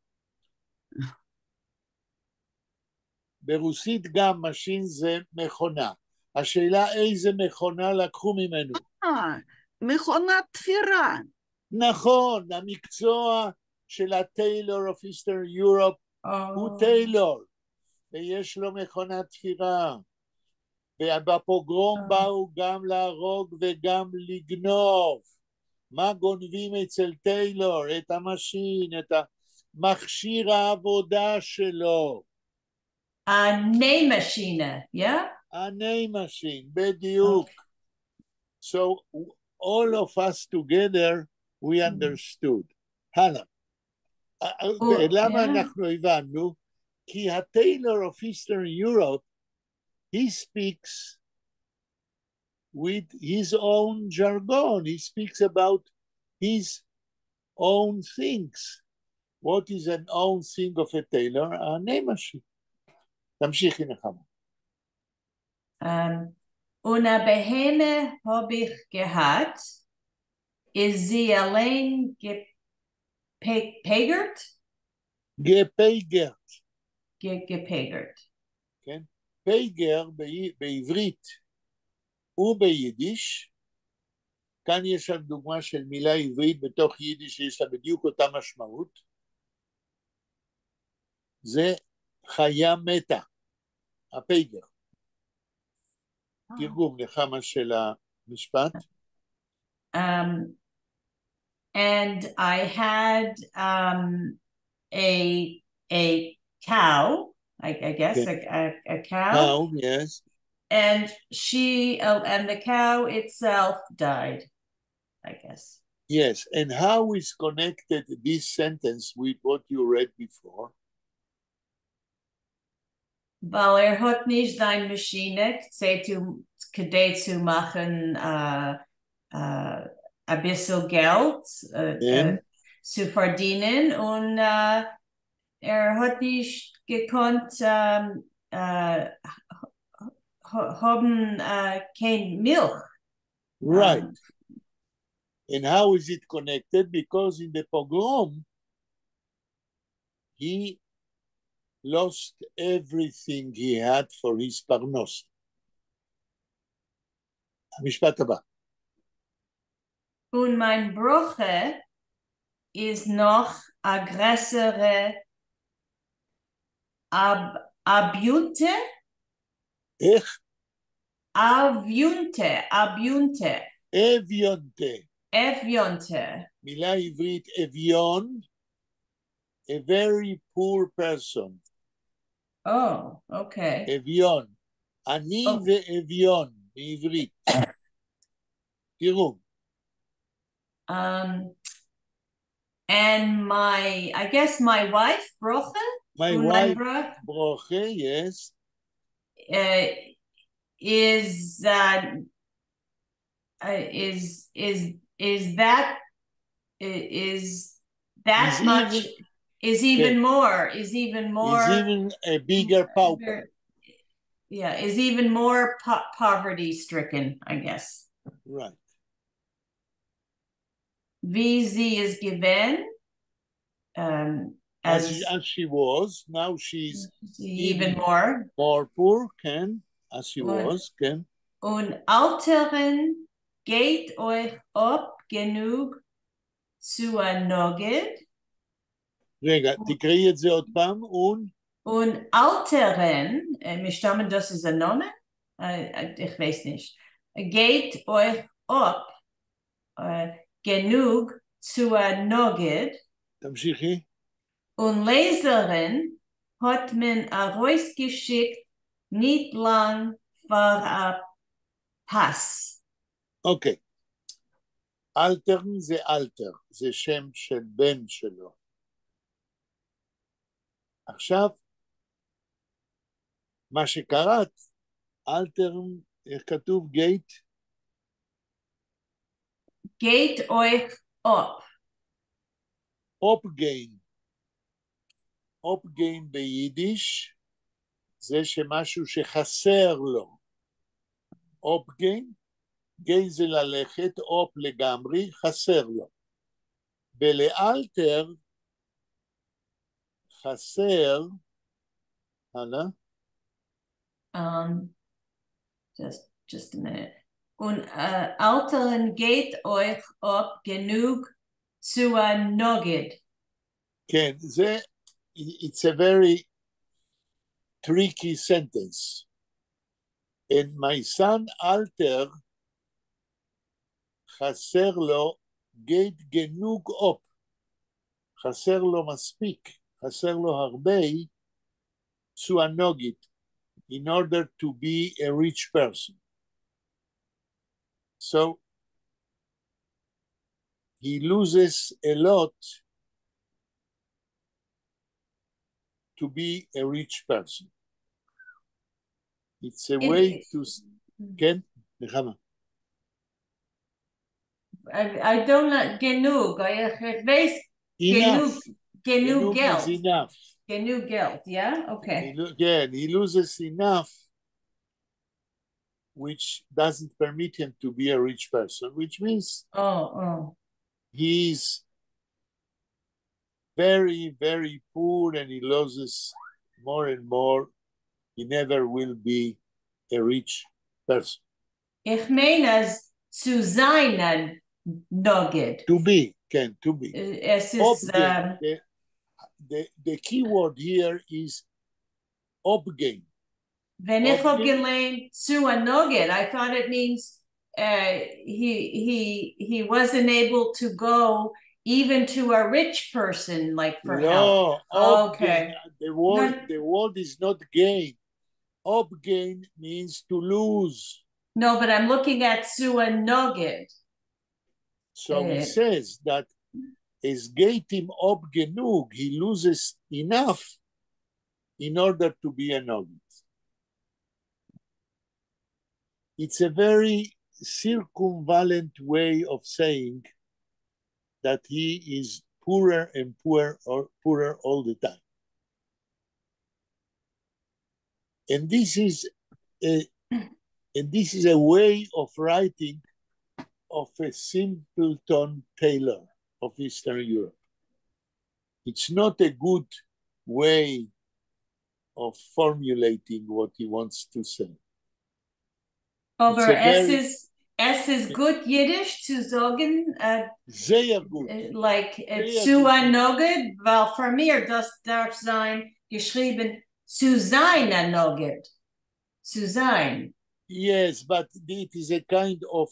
ברוסית גם משין זה מכונה. השאלה איזה מכונה לקחו ממנו. מכונת תפירה. נכון, המקצוע של הטיילור of Eastern Europe הוא טיילור, ויש לו מכונת תפירה. ובפוגרום באו גם להרוג וגם לגנוב. מה גונבים אצל טיילור? את המשין, את מכשיר העבודה שלו. הנעמשינה, yeah? הנעמשינה, בדיוק. So all of us together we understood. הלאה. למה אנחנו הבנו? כי הטיילור of Eastern Europe, he speaks with his own jargon. He speaks about his own things. What is an own thing of a tailor? A name-machine. תמשיכי נחמה. Una beheme habe ich gehabt. Ist sie allein gepegert? גפייגרט. Gepegert. כן? פייגר בעברית וביידיש, כאן יש לנו דוגמה של מילה עברית בתוך יידיש שיש לה בדיוק אותה משמעות, זה חיה מתה, הפייגר. תרגום נחמה של המשפט. And I had a cow, I guess, a cow. Cow, yes. And and the cow itself died, I guess. Yes, and how is connected this sentence with what you read before? Weil hat nicht seine Maschine kdei zu machen ein bisschen Geld zu verdienen und hat nicht gekonnt haben kein Milch. Right. And how is it connected? Because in the pogrom, he lost everything he had for his parnos. המשפט הבא. Und mein Bruche ist noch a größere Abjunte? איך? Avjunte. אביונטה. מילה עברית אביון, a very poor person. Oh, okay. אביון. אני ואביון, בעברית. תראו. And I guess my wife, Broche? My wife, Broche, yes. Is that much is even more. Is even a bigger pauper. Yeah, is even more poverty stricken, I guess. Right. Wie sie is given. As she was, now she's even more poor, as she was, can. Und Alteren geht euch ob genug zu הנוגד. רגע, תקראי את זה עוד פעם, Und Alteren, משתמע das ist ein Name? Ich weiß nicht. Geht euch ob genug zu הנוגד. תמשיכי. Und Leseren hat man herausgeschickt nicht lang vor Pass. אוקיי. אלתרן זה אלתר, זה שם של בן שלו. עכשיו, מה שקראת, אלתרן, איך כתוב גייט? גייט אויך אופ. אופגיין. אופגיין ביידיש, זה שמשהו שחסר לו. אופגיין, גיין זה ללכת, אופ לגמרי, חסר לו. ולאלתר, חסר, הלאה? Just a minute. Und Alteren geht euch ob genug zu הנוגד. כן, זה, it's a very tricky sentence. And my son Alter, חסר לו גייט גנוג אופ. חסר לו מספיק, חסר לו הרבה zu הנוגד, in order to be a rich person. So he loses a lot to be a rich person. It's a way to... כן? נחמה. I don't know, genug, ich weiß, genug Geld. Is enough. Genug Geld, yeah? Okay. He loses enough, which doesn't permit him to be a rich person, which means he's very, very poor and he loses more and more. He never will be a rich person. Ich meine, as zu sein ein Nugget. To be, can, to be. Es ist, the key word here is obgain. Wenn ich obgain zu a nugget, I thought it means he wasn't able to go even to a rich person, like for help. Okay. The word is not gain. Obgain means to lose. No, but I'm looking at zu a nugget. So he says that as gaitim ob genug, he loses enough in order to be a nugget. It's a very circumvalent way of saying that he is poorer and poorer all the time. And this is a way of writing of a simpleton tailor of Eastern Europe. It's not a good way of formulating what he wants to say. Aber es ist gut Yiddish zu sagen, sehr gut. Like zu ein Nugget, weil für mir das darf sein geschrieben zu sein ein Nugget. Zu sein. Yes, but it is a kind of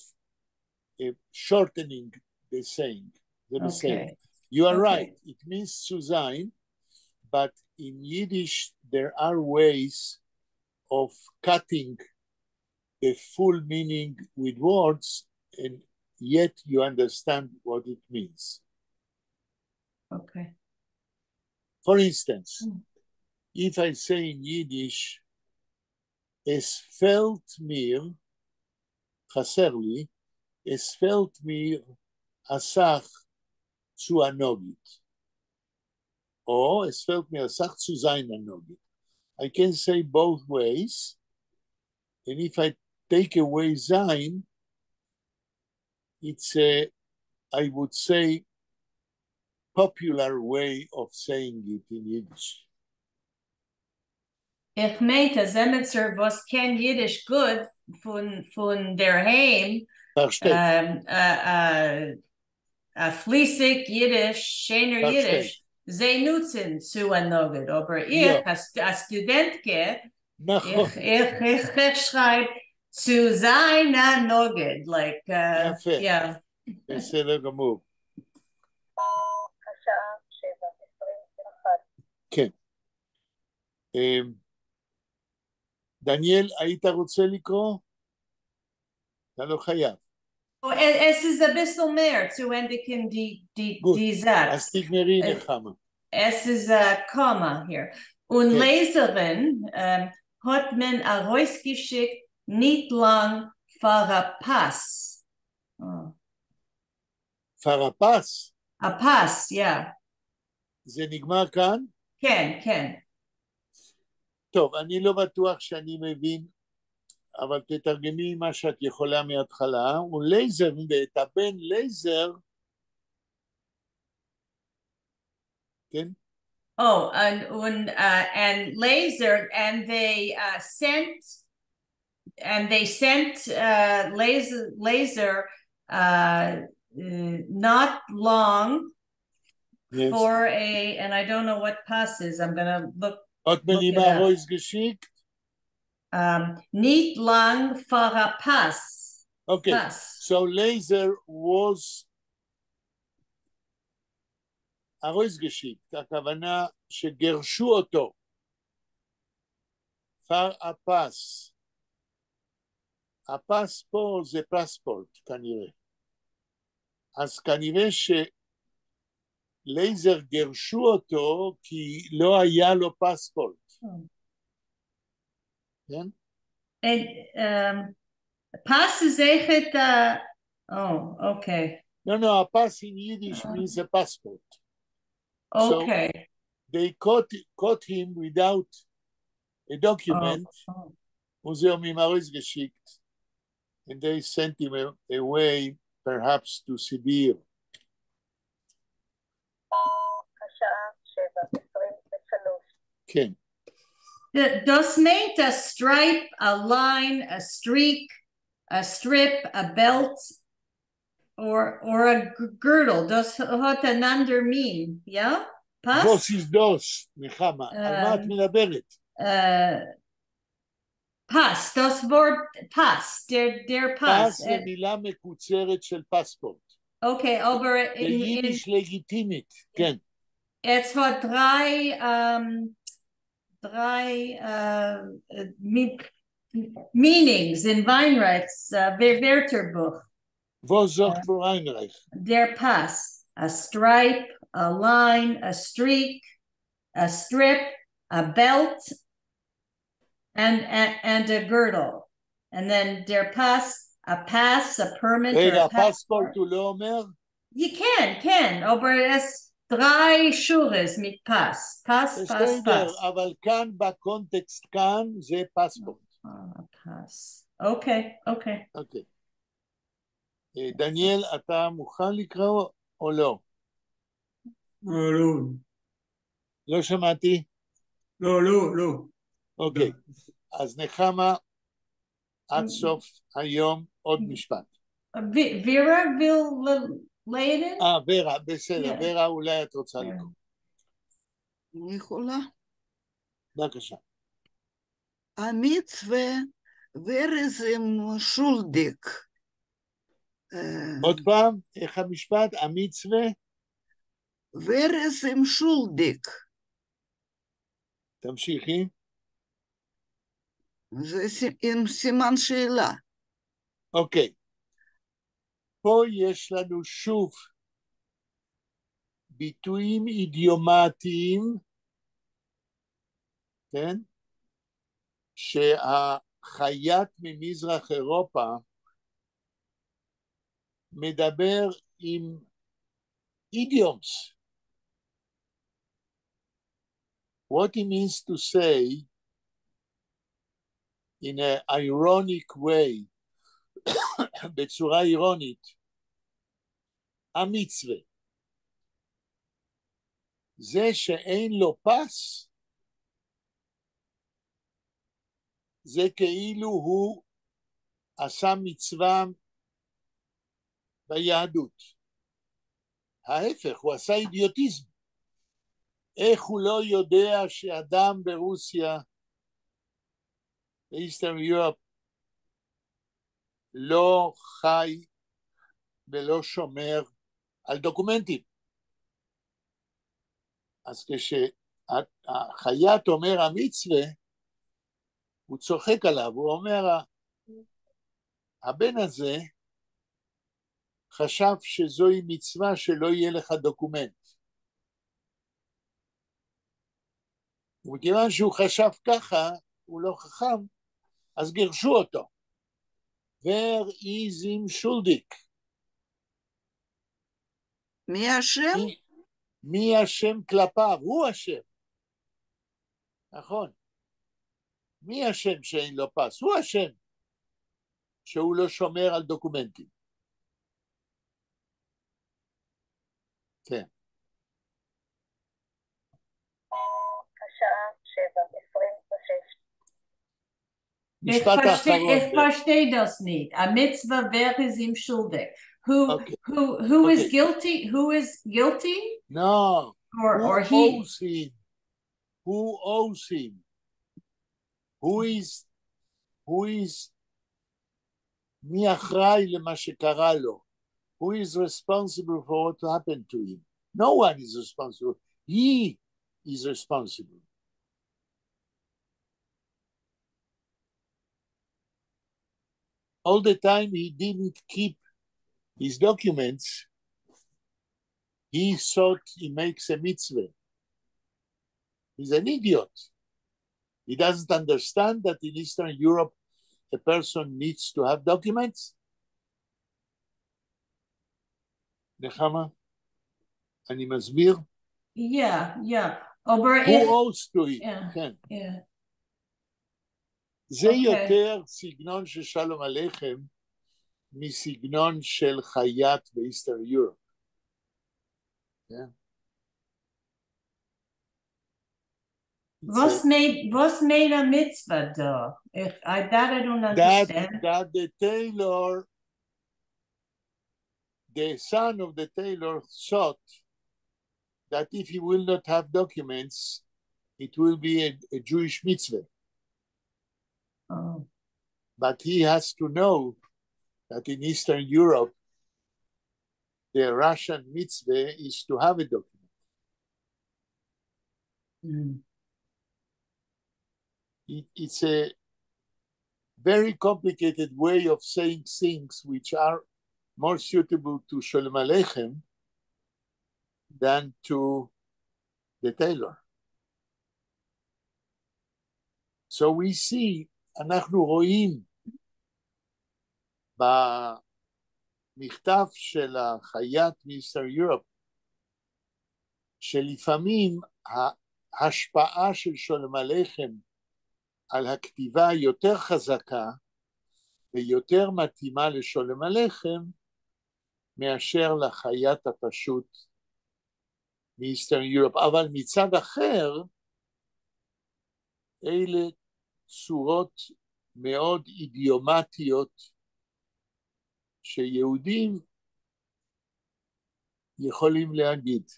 shortening the saying. Okay. You are right. It means zu sein, but in Yiddish there are ways of cutting the full meaning with words, and yet you understand what it means. Okay. For instance, if I say in Yiddish, es fällt mir, chaser li, es fällt mir asach zu הנוגד. או es fällt mir Sach zu sein הנוגד. I can say both ways, and if I take away sein, it's a, I would say, popular way of saying it in Yiddish. Ich meinte, Zemetzer, was kennt Jiddisch gut von der Heim, Versteht. fließig Jiddisch, schöner Versteht. Jiddisch, sie nutzen zu ein Nogget. Aber ich, Ja. als Studentke, נכון. ich schreibe zu sein ein Nogget, like, יפה. yeah. בסדר גמור. השעה 7:21. כן. דניאל, היית רוצה לקרוא? אתה לא חייב. Es ist ein bisschen mehr zu endigen Gut. die Satz. אז תגמרי נחמה. Es ist ein Komma hier. Und Okay. Leserin hat man herausgeschickt, nicht lang verpasst. Oh. פרפס, A pass, yeah. זה נגמר כאן? כן, כן. טוב, אני לא בטוח שאני מבין, אבל תתרגמי מה שאת יכולה מההתחלה. ולייזר, ואת הבן לייזר, כן? Oh, and laser, and they sent laser not long Yes. for and I don't know what pass is. I'm gonna look. עוד מנימה it up. רויז גשיקט? Nicht lang for a pass. Okay, Pass. so laser was הרויז גשיקט, הכוונה שגרשו אותו. פר הפס. הפס פה זה פספורט כנראה. אז כנראה שלייזר גרשו אותו כי לא היה לו פספורט. כן? And pass is echt oh, okay. No, הפס in Yiddish means a passport. Okay. So they caught him without a document, Museum Imaris geschickt, and they sent him away, perhaps to Sibir. השעה 7:23. כן. Das meant a stripe, a line, a streak, a strip, a belt, or a girdle. Das hat einander mean, yeah? Pass? Was ist das, נחמה? על מה את מדברת? Pass, das Wort Pass, der Pass. פס זה מילה מקוצרת של פספורט. Okay, aber ביידיש לגיטימית, כן. es hat drei meanings in Weinreich's Wörterbuch. Was sagt für Heinrich? Der Pass, a stripe, a line, a streak, a strip, a belt, and a girdle. And then der Pass, a permit, or רגע, a passport. הפספורט הוא לא אומר? You can, aber es drei Schures mit Pass. Pass. בסדר, אבל כאן בקונטקסט כאן זה פספורט. Pass. Okay. אוקיי. דניאל, אתה מוכן לקרוא או לא? לא. לא שמעתי? לא. אוקיי. אז נחמה, עד סוף היום עוד משפט. Vera will lay it in? ורה, בסדר. Yeah. ורה, אולי את רוצה לקרוא. אני יכולה. בבקשה. המצווה ורזם שולדיק. עוד פעם, איך המשפט? המצווה? ורזם שולדיק. תמשיכי. זה עם סימן שאלה. אוקיי. פה יש לנו שוב ביטויים אידיומטיים, כן? שהחייט ממזרח אירופה מדבר עם אידיומס. what he means to say in an ironic way, בצורה אירונית, המצווה. זה שאין לו פס, זה כאילו הוא עשה מצווה ביהדות. ההפך, הוא עשה אידיוטיזם. איך הוא לא יודע שאדם ברוסיה, באיסטרן יורופ, לא חי ולא שומר על דוקומנטים. אז כשהחייט אומר המצווה, הוא צוחק עליו, הוא אומר, הבן הזה חשב שזוהי מצווה שלא יהיה לך דוקומנט. וכיוון שהוא חשב ככה, הוא לא חכם, אז גירשו אותו. Wer ist ihm schuldig? מי השם? מי השם כלפיו? הוא השם. נכון. מי השם שאין לו פס? הוא השם. שהוא לא שומר על דוקומנטים. כן. השעה 7:26. Ich verstehe das nicht. A mitzvah, wer ist ihm schuldig? Who is guilty? Who is guilty? No. Or he owes him? Who owes him? Who is מי אחראי למה שקרה לו? Who is responsible for what happened to him? No one is responsible. He is responsible. All the time he didn't keep his documents, he thought he makes a mitzvah. He's an idiot. He doesn't understand that in Eastern Europe, a person needs to have documents. נחמה, אני מסביר? Yeah. Who owes to it? כן. זה יותר סגנון של שלום עליכם מסגנון של חייט באיסטרן יורופ. Was made a mitzvah though? I don't understand. That the tailor, the son of the tailor, thought that if he will not have documents, it will be a Jewish mitzvah. Oh. But he has to know that in Eastern Europe, the Russian mitzvah is to have a document. It's a very complicated way of saying things which are more suitable to Sholem Aleichem than to the tailor. So we see, אנחנו רואים במכתב של החייט מאיסטרן יורופ, שלפעמים ההשפעה של שולם עליכם על הכתיבה יותר חזקה ויותר מתאימה לשולם עליכם מאשר לחייט הפשוט מאיסטרן יורופ. אבל מצד אחר, אלה צורות מאוד אידיומטיות שיהודים יכולים להגיד.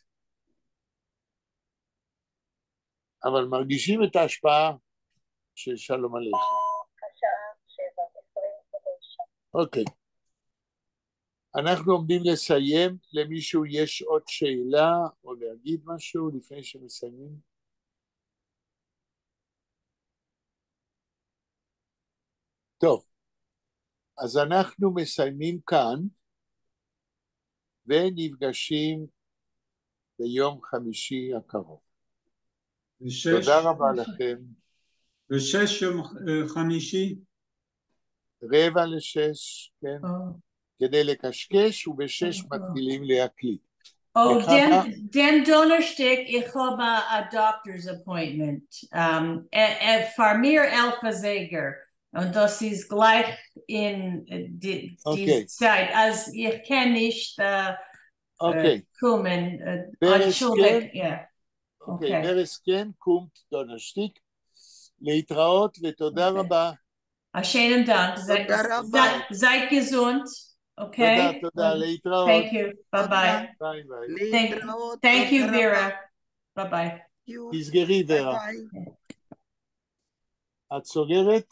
אבל מרגישים את ההשפעה של שלום עליכם. השעה 7:29. אוקיי. אנחנו עומדים לסיים. למישהו יש עוד שאלה או להגיד משהו לפני שמסיימים? טוב, אז אנחנו מסיימים כאן ונפגשים ביום חמישי הקרוב. תודה רבה לכם. ב-6 יום חמישי? 5:45, כן, כדי לקשקש, וב-6 מתחילים להקליט. Oh, בכמה? den Donnerstag, ich habe a doctor's appointment. For mir Elfazeger. Und das ist gleich in die Okay. Zeit. Als ich kann nicht Okay. kommen. Wer es Entschuldigt, כן, ja. אוקיי, Okay. ורס כן קומט דונשטיק, להתראות ותודה Okay. רבה. Schönen Dank. תודה רבה. Seid gesund. Okay. תודה, להתראות. Thank you. Bye bye. ביי ביי. להתראות. Thank you, תודה רבה. Vera. Bye bye. תסגרי ביי ורה. ביי. את סוגרת?